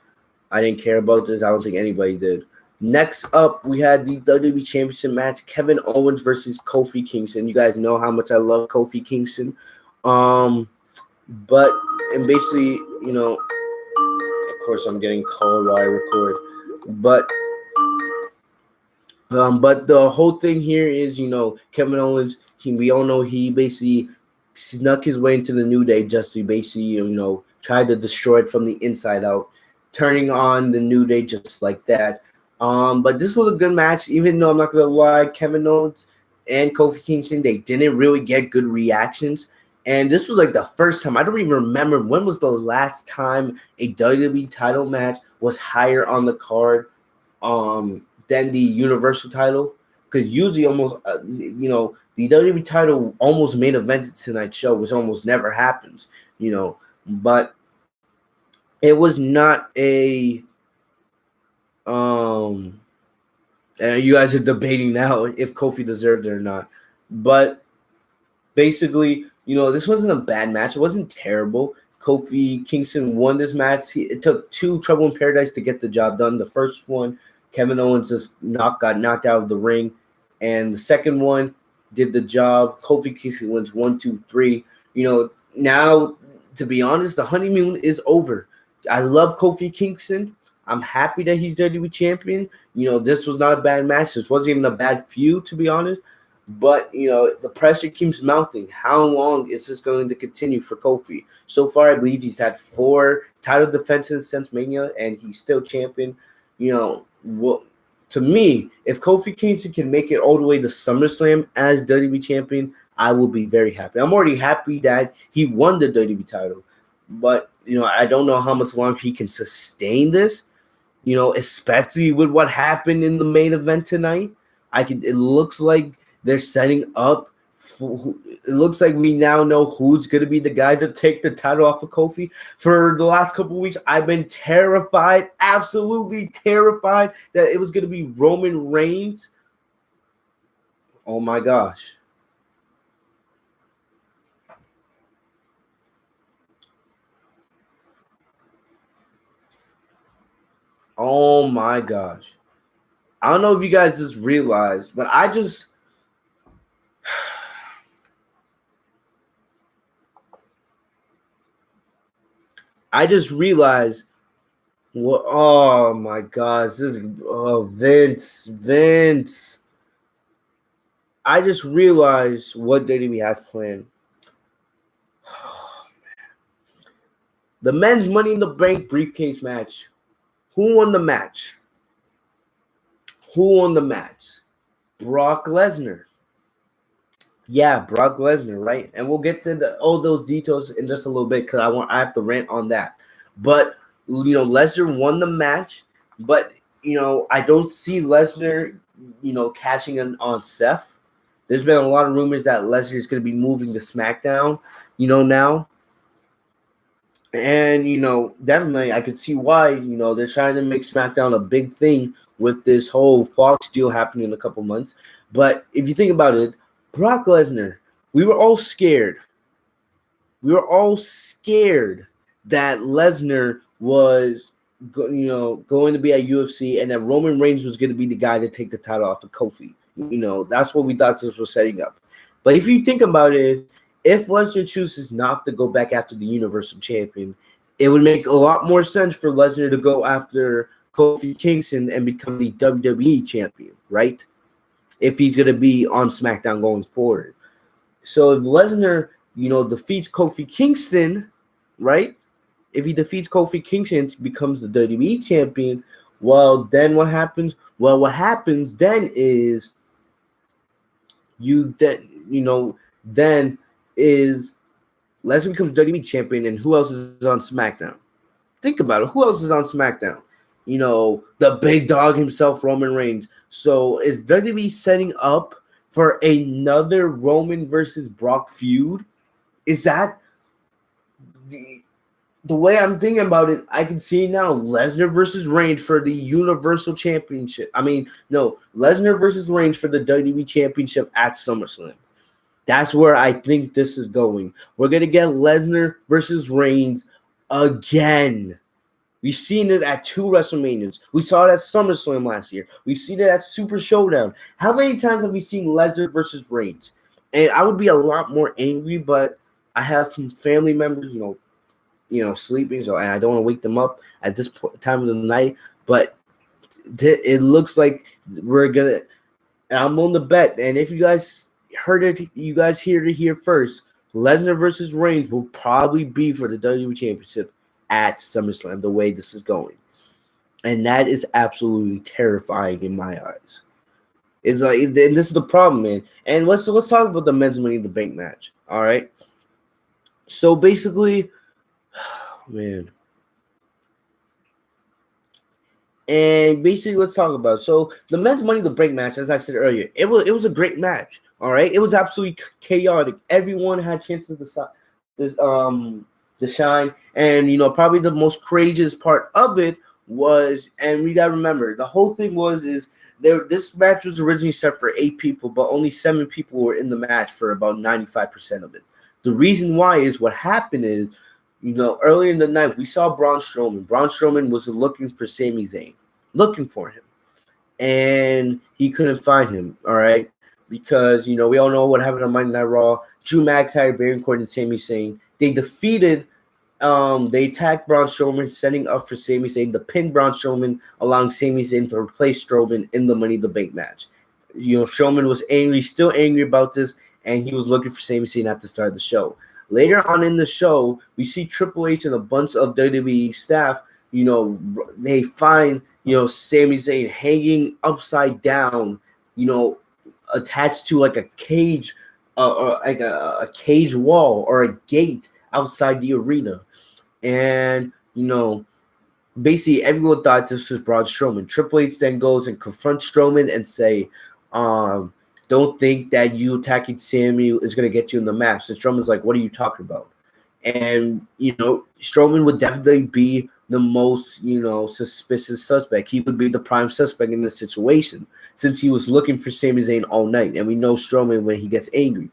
I didn't care about this. I don't think anybody did. Next up, we had the WWE Championship match, Kevin Owens versus Kofi Kingston. You guys know how much I love Kofi Kingston. And basically, of course, I'm getting called while I record. But the whole thing here is, Kevin Owens, we all know he basically snuck his way into the New Day just to basically, try to destroy it from the inside out, turning on the New Day just like that. But this was a good match, even though I'm not going to lie, Kevin Owens and Kofi Kingston, they didn't really get good reactions. And this was like the first time. I don't even remember when was the last time a WWE title match was higher on the card than the Universal title. Because usually almost, the WWE title almost main evented tonight's show, which almost never happens, But it was not a... you guys are debating now if Kofi deserved it or not. But basically, this wasn't a bad match. It wasn't terrible. Kofi Kingston won this match. It took 2 Trouble in Paradise to get the job done. The first one, Kevin Owens just got knocked out of the ring. And the second one did the job. Kofi Kingston wins 1, 2, 3. Now, to be honest, the honeymoon is over. I love Kofi Kingston. I'm happy that he's WWE champion. This was not a bad match. This wasn't even a bad feud, to be honest. But, the pressure keeps mounting. How long is this going to continue for Kofi? So far, I believe he's had 4 title defenses since Mania, and he's still champion. To me, if Kofi Kingston can make it all the way to SummerSlam as WWE champion, I will be very happy. I'm already happy that he won the WWE title. But, I don't know how much longer he can sustain this. Especially with what happened in the main event tonight. It looks like they're setting up. It looks like we now know who's going to be the guy to take the title off of Kofi. For the last couple of weeks, I've been terrified, absolutely terrified, that it was going to be Roman Reigns. Oh my gosh. Oh my gosh. I don't know if you guys just realized, but I just realized what. Oh my gosh, Vince. I just realized what WWE has planned. Oh, man. The men's Money in the Bank briefcase match. Who won the match? Brock Lesnar. Yeah, Brock Lesnar, right? And we'll get to all those details in just a little bit because I have to rant on that. But Lesnar won the match, but I don't see Lesnar, cashing in on Seth. There's been a lot of rumors that Lesnar is going to be moving to SmackDown, now. And, definitely I could see why, they're trying to make SmackDown a big thing with this whole Fox deal happening in a couple months. But if you think about it, Brock Lesnar, we were all scared. We were all scared that Lesnar was, going to be at UFC and that Roman Reigns was going to be the guy to take the title off of Kofi. That's what we thought this was setting up. But if you think about it, if Lesnar chooses not to go back after the Universal Champion, it would make a lot more sense for Lesnar to go after Kofi Kingston and become the WWE Champion, right? If he's going to be on SmackDown going forward. So if Lesnar, defeats Kofi Kingston, right? If he defeats Kofi Kingston, becomes the WWE Champion, well, then what happens? Well, what happens then is then is Lesnar becomes WWE Champion, and who else is on SmackDown? Think about it. Who else is on SmackDown? The big dog himself, Roman Reigns. So is WWE setting up for another Roman versus Brock feud? Is that the way I'm thinking about it? I can see now Lesnar versus Reigns for the Universal Championship. Lesnar versus Reigns for the WWE Championship at SummerSlam. That's where I think this is going. We're going to get Lesnar versus Reigns again. We've seen it at 2 WrestleManias. We saw it at SummerSlam last year. We've seen it at Super Showdown. How many times have we seen Lesnar versus Reigns? And I would be a lot more angry, but I have some family members, sleeping, so I don't want to wake them up at this time of the night. But it looks like we're going to – and I'm on the bet. And if you guys – heard it, you guys hear it here first. Lesnar versus Reigns will probably be for the WWE Championship at SummerSlam, the way this is going. And that is absolutely terrifying in my eyes. It's like, and this is the problem, man. And let's talk about the men's Money in the Bank match. All right. So basically, man. And basically, let's talk about it. So the men's Money in the Bank match, as I said earlier, it was a great match. All right, it was absolutely chaotic. Everyone had chances to shine, and probably the most craziest part of it was, and we gotta remember, the whole thing is this match was originally set for 8 people, but only 7 people were in the match for about 95% of it. The reason why is what happened is, earlier in the night we saw Braun Strowman. Braun Strowman was looking for Sami Zayn, looking for him, and he couldn't find him. All right. Because, we all know what happened on Monday Night Raw. Drew McIntyre, Baron Corbin, and Sami Zayn. They defeated, they attacked Braun Strowman, setting up for Sami Zayn to pin Braun Strowman, allowing Sami Zayn to replace Strowman in the Money in the Bank match. Strowman was angry, still angry about this, and he was looking for Sami Zayn at the start of the show. Later on in the show, we see Triple H and a bunch of WWE staff, they find, Sami Zayn hanging upside down, attached to like a cage, or like a cage wall or a gate outside the arena. And, basically everyone thought this was Braun Strowman. Triple H then goes and confronts Strowman and say, don't think that you attacking Sami is going to get you in the match. And Strowman's like, what are you talking about? And, Strowman would definitely be the most, suspicious suspect. He would be the prime suspect in this situation since he was looking for Sami Zayn all night. And we know Strowman when he gets angry.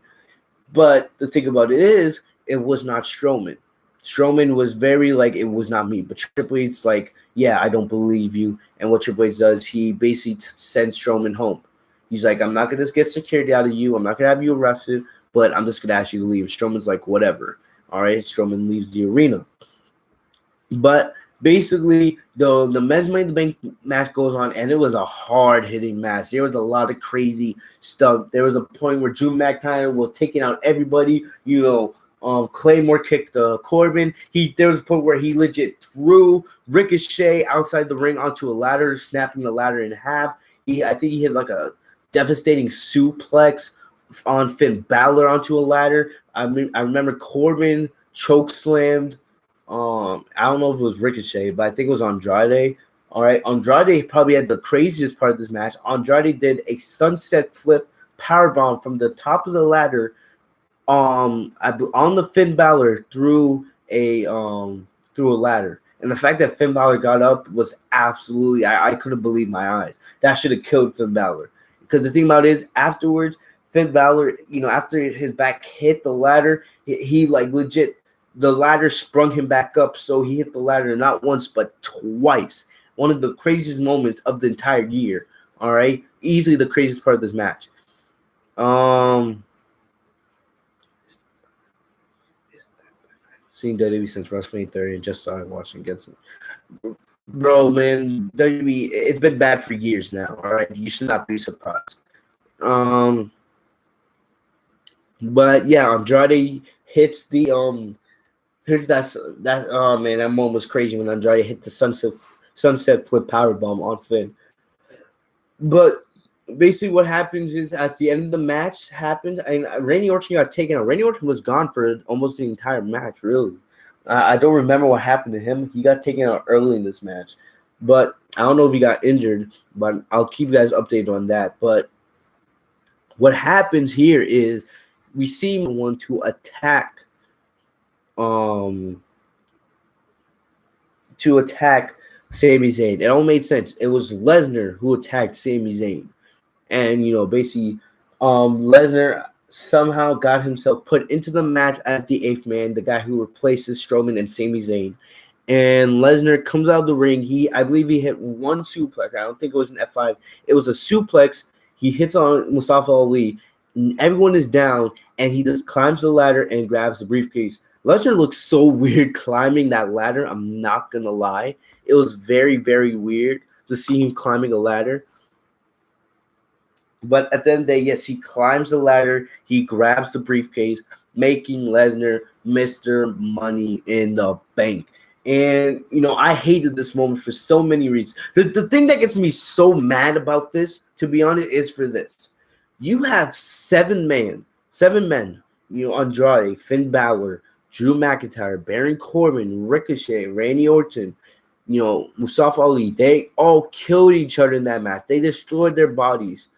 But the thing about it is, it was not Strowman. Strowman was very it was not me. But Triple H's like, yeah, I don't believe you. And what Triple H does, he basically sends Strowman home. He's like, I'm not going to get security out of you. I'm not going to have you arrested, but I'm just going to ask you to leave. Strowman's like, whatever. All right, Strowman leaves the arena. But basically, the men's Money in the Bank match goes on, and it was a hard-hitting match. There was a lot of crazy stuff. There was a point where Drew McIntyre was taking out everybody. Claymore kicked Corbin. There was a point where he legit threw Ricochet outside the ring onto a ladder, snapping the ladder in half. I think he hit like a devastating suplex on Finn Balor onto a ladder. I remember Corbin choke slammed. I don't know if it was Ricochet, but I think it was Andrade. All right, Andrade probably had the craziest part of this match. Andrade did a sunset flip powerbomb from the top of the ladder on the Finn Balor through a through a ladder. And the fact that Finn Balor got up was absolutely, I couldn't believe my eyes. That should have killed Finn Balor. Because the thing about it is, afterwards, Finn Balor, after his back hit the ladder, he like legit, the ladder sprung him back up. So he hit the ladder not once, but twice. One of the craziest moments of the entire year. All right. Easily the craziest part of this match. Seen WWE since WrestleMania 30 and just started watching against him. Bro, man, WWE, it's been bad for years now. All right, you should not be surprised. But yeah, Andrade hits the hits that oh man, that moment was crazy when Andrade hit the sunset flip powerbomb on Finn. But basically, what happens is at the end of the match happened, and Randy Orton got taken out. Randy Orton was gone for almost the entire match, really. I don't remember what happened to him. He got taken out early in this match, but I don't know if he got injured, but I'll keep you guys updated on that. But what happens here is we see one to attack Sami Zayn. It all made sense. It was Lesnar who attacked Sami Zayn. And, basically, Lesnar somehow got himself put into the match as the 8th man, the guy who replaces Strowman and Sami Zayn. And Lesnar comes out of the ring. I believe he hit one suplex. I don't think it was an F5. It was a suplex. He hits on Mustafa Ali. Everyone is down, and he just climbs the ladder and grabs the briefcase. Lesnar looks so weird climbing that ladder. I'm not going to lie. It was very, very weird to see him climbing a ladder. But at the end of the day, yes, he climbs the ladder. He grabs the briefcase, making Lesnar Mr. Money in the Bank. And, I hated this moment for so many reasons. The thing that gets me so mad about this, to be honest, is for this. You have seven men, Andrade, Finn Balor, Drew McIntyre, Baron Corbin, Ricochet, Randy Orton, Mustafa Ali. They all killed each other in that match. They destroyed their bodies.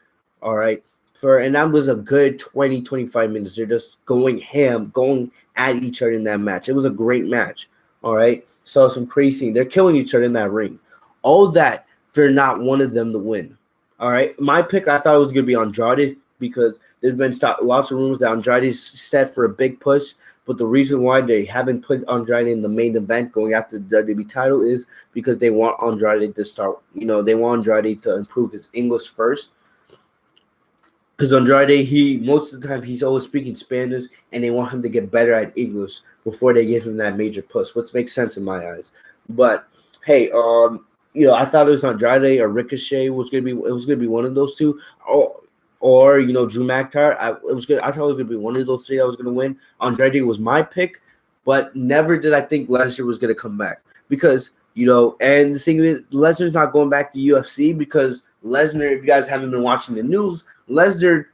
All right. And that was a good 20, 25 minutes. They're just going ham, going at each other in that match. It was a great match. All right. So some crazy thing. They're killing each other in that ring. All that for not one of them to win. All right. My pick, I thought it was going to be Andrade because there's been lots of rumors that Andrade's set for a big push. But the reason why they haven't put Andrade in the main event going after the WWE title is because they want Andrade to start, they want Andrade to improve his English first. Because Andrade, most of the time he's always speaking Spanish, and they want him to get better at English before they give him that major push, which makes sense in my eyes. But hey, I thought it was Andrade or Ricochet was gonna be one of those two, or Drew McIntyre. I thought it was gonna be one of those three that was gonna win. Andrade was my pick, but never did I think Lesnar was gonna come back because and the thing is, Lesnar's not going back to UFC because Lesnar, if you guys haven't been watching the news, Lesnar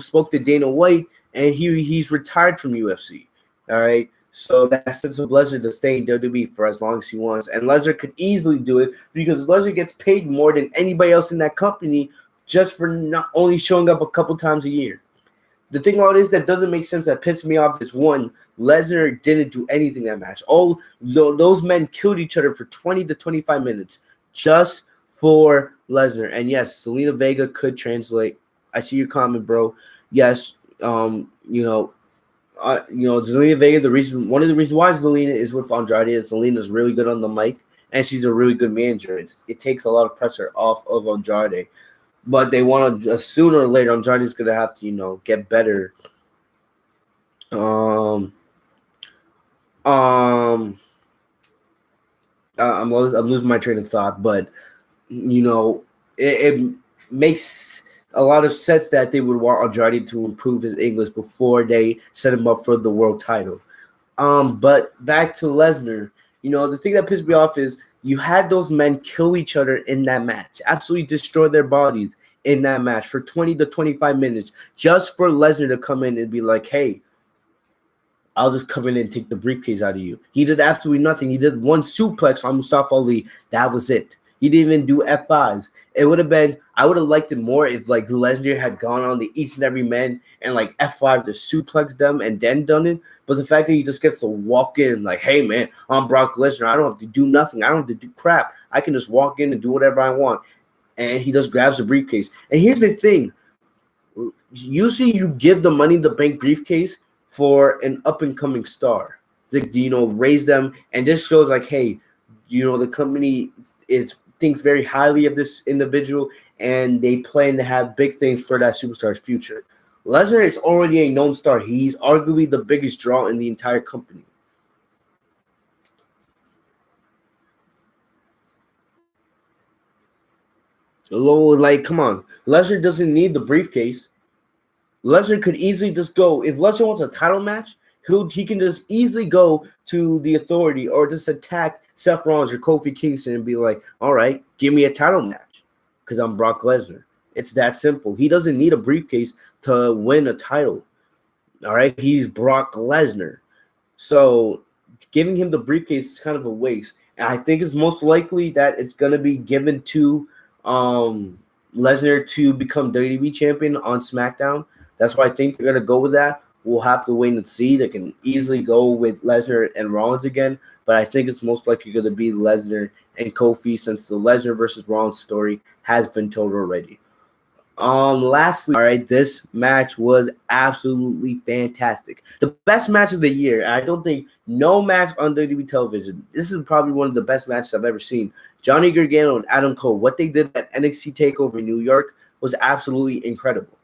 spoke to Dana White and he's retired from UFC. All right. So that sets up Lesnar to stay in WWE for as long as he wants. And Lesnar could easily do it because Lesnar gets paid more than anybody else in that company just for not only showing up a couple times a year. The thing about it is that doesn't make sense. That pisses me off is one, Lesnar didn't do anything that match. All those men killed each other for 20 to 25 minutes just for Lesnar. And yes, Zelina Vega could translate. I see your comment, bro. Yes, Zelina Vega. One of the reasons why Zelina is with Andrade is Zelina's really good on the mic, and she's a really good manager. It takes a lot of pressure off of Andrade. But they want to sooner or later, Andrade's going to have to, get better. I'm losing my train of thought, but it makes a lot of sense that they would want Andrade to improve his English before they set him up for the world title. But back to Lesnar, the thing that pissed me off is you had those men kill each other in that match, absolutely destroy their bodies in that match for 20 to 25 minutes just for Lesnar to come in and be like, hey, I'll just come in and take the briefcase out of you. He did absolutely nothing. He did one suplex on Mustafa Ali. That was it. He didn't even do F5s. It would have been, I would have liked it more if like Lesnar had gone on the each and every man and like F5 to suplex them and then done it. But the fact that he just gets to walk in like, hey man, I'm Brock Lesnar. I don't have to do nothing. I don't have to do crap. I can just walk in and do whatever I want. And he just grabs a briefcase. And here's the thing. Usually you give the Money in the Bank briefcase for an up-and-coming star. Like, you know, raise them. And this shows like, hey, you know, the company thinks very highly of this individual, and they plan to have big things for that superstar's future. Lesnar is already a known star. He's arguably the biggest draw in the entire company. Like, come on. Lesnar doesn't need the briefcase. Lesnar could easily just go. If Lesnar wants a title match, he can just easily go to the Authority or just attack Seth Rollins or Kofi Kingston and be like, all right, give me a title match because I'm Brock Lesnar. It's that simple. He doesn't need a briefcase to win a title. All right, he's Brock Lesnar. So giving him the briefcase is kind of a waste. And I think it's most likely that it's going to be given to Lesnar to become WWE champion on SmackDown. That's why I think they're going to go with that. We'll have to wait and see. They can easily go with Lesnar and Rollins again, but I think it's most likely going to be Lesnar and Kofi since the Lesnar versus Rollins story has been told already. Lastly, all right, this match was absolutely fantastic. The best match of the year. I don't think no match on WWE television. This is probably one of the best matches I've ever seen. Johnny Gargano and Adam Cole. What they did at NXT TakeOver in New York was absolutely incredible.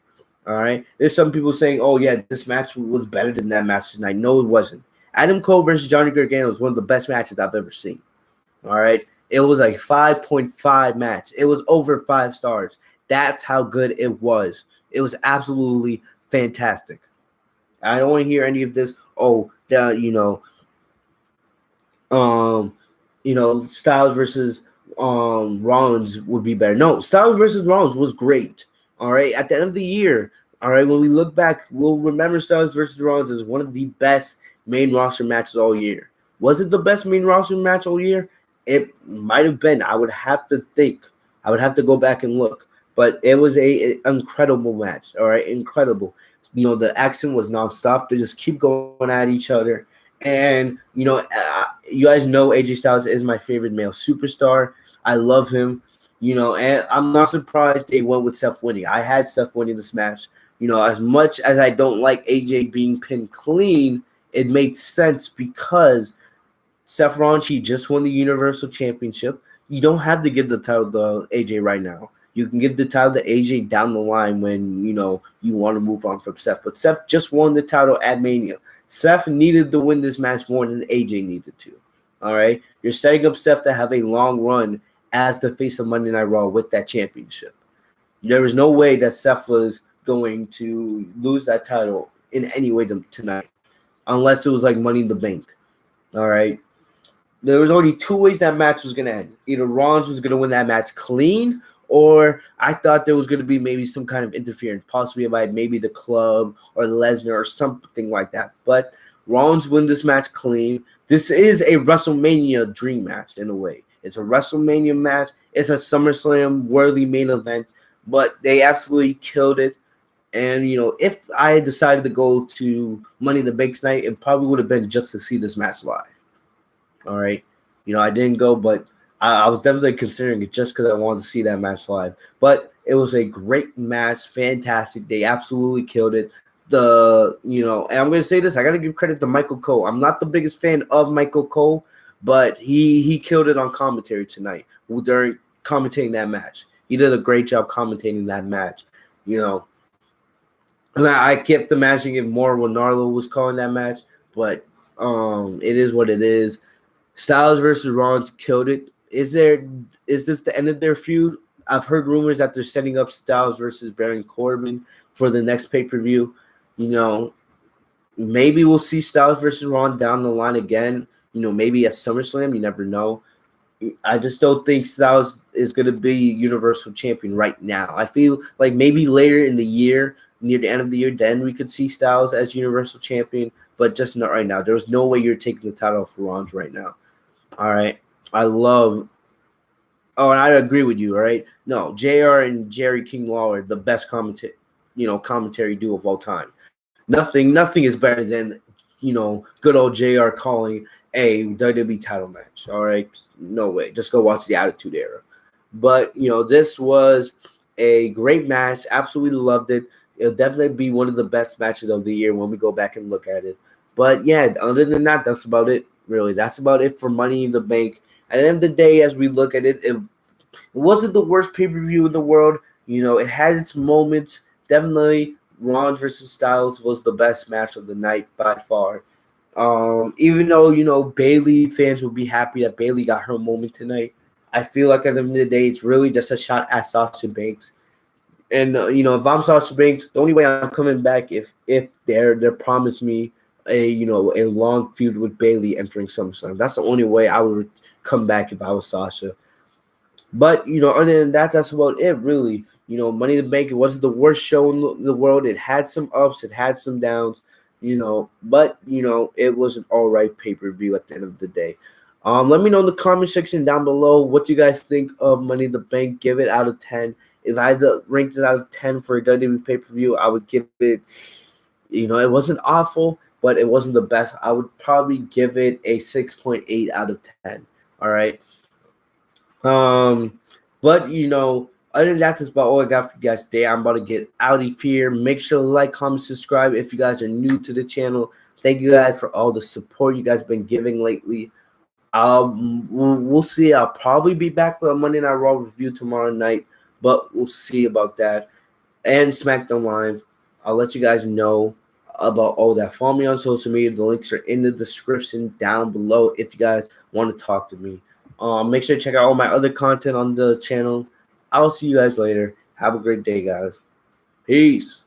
All right. There's some people saying, oh, yeah, this match was better than that match tonight. No, it wasn't. Adam Cole versus Johnny Gargano was one of the best matches I've ever seen. All right. It was a 5.5 match. It was over 5 stars. That's how good it was. It was absolutely fantastic. I don't want to hear any of this. Oh, Styles versus Rollins would be better. No, Styles versus Rollins was great. All right, at the end of the year, all right, when we look back, we'll remember Styles versus Rollins as one of the best main roster matches all year. Was it the best main roster match all year? It might have been. I would have to think. I would have to go back and look. But it was an incredible match, all right, incredible. You know, the action was nonstop. They just keep going at each other. And, you know, you guys know AJ Styles is my favorite male superstar. I love him. You know, and I'm not surprised they went with Seth winning. I had Seth winning this match. You know, as much as I don't like AJ being pinned clean, it made sense because Seth Rollins, he just won the Universal Championship. You don't have to give the title to AJ right now. You can give the title to AJ down the line when, you know, you want to move on from Seth. But Seth just won the title at Mania. Seth needed to win this match more than AJ needed to. All right? You're setting up Seth to have a long run as the face of Monday Night Raw with that championship. There was no way that Seth was going to lose that title in any way tonight, unless it was like Money in the Bank. All right? There was only 2 ways that match was going to end. Either Rollins was going to win that match clean, or I thought there was going to be maybe some kind of interference, possibly by maybe the club or Lesnar or something like that. But Rollins win this match clean. This is a WrestleMania dream match in a way. It's a WrestleMania match. It's a SummerSlam worthy main event, but they absolutely killed it. And, you know, if I had decided to go to Money in the Bank tonight, it probably would have been just to see this match live. All right. You know, I didn't go, but I was definitely considering it just because I wanted to see that match live. But it was a great match, fantastic. They absolutely killed it. And I'm going to say this, I got to give credit to Michael Cole. I'm not the biggest fan of Michael Cole, but he killed it on commentary tonight during commentating that match. He did a great job commentating that match. You know, and I kept imagining if more when Narlo was calling that match, but it is what it is. Styles versus Rollins killed it. Is this the end of their feud? I've heard rumors that they're setting up Styles versus Baron Corbin for the next pay-per-view. You know, maybe we'll see Styles versus Rollins down the line again. You know, maybe at SummerSlam. You never know. I just don't think Styles is going to be Universal Champion right now. I feel like maybe later in the year, near the end of the year, then we could see Styles as Universal Champion, but just not right now. There's no way you're taking the title off Rollins right now. All right. I love Oh, and I agree with you. All right, no, JR and Jerry King Lawler, the best commentary duo of all time. Nothing is better than good old JR calling a WWE title match. All right, no way. Just go watch the Attitude Era. But this was a great match. Absolutely loved it. It'll definitely be one of the best matches of the year when we go back and look at it. But yeah, other than that, that's about it. Really, that's about it for Money in the Bank. At the end of the day, as we look at it, it wasn't the worst pay per view in the world. It had its moments. Definitely, Ron versus Styles was the best match of the night by far. Even though Bayley fans will be happy that Bayley got her moment tonight, I feel like at the end of the day, it's really just a shot at Sasha Banks. And if I'm Sasha Banks, the only way I'm coming back if they're promised me a long feud with Bayley entering SummerSlam. That's the only way I would come back if I was Sasha. But other than that, that's about it, really. Money in the Bank, it wasn't the worst show in the world. It had some ups, it had some downs, but it was an all right pay-per-view at the end of the day. Let me know in the comment section down below what you guys think of Money in the Bank. Give it out of 10. If I had to rank it out of 10 for a WWE pay-per-view, I would give it, it wasn't awful, but it wasn't the best. I would probably give it a 6.8 out of 10. All right. But other than that, that's about all I got for you guys today. I'm about to get out of here. Make sure to like, comment, subscribe if you guys are new to the channel. Thank you guys for all the support you guys have been giving lately. We'll see. I'll probably be back for a Monday Night Raw review tomorrow night, but we'll see about that. And SmackDown Live. I'll let you guys know about all that. Follow me on social media. The links are in the description down below if you guys want to talk to me. Make sure to check out all my other content on the channel. I'll see you guys later. Have a great day, guys. Peace.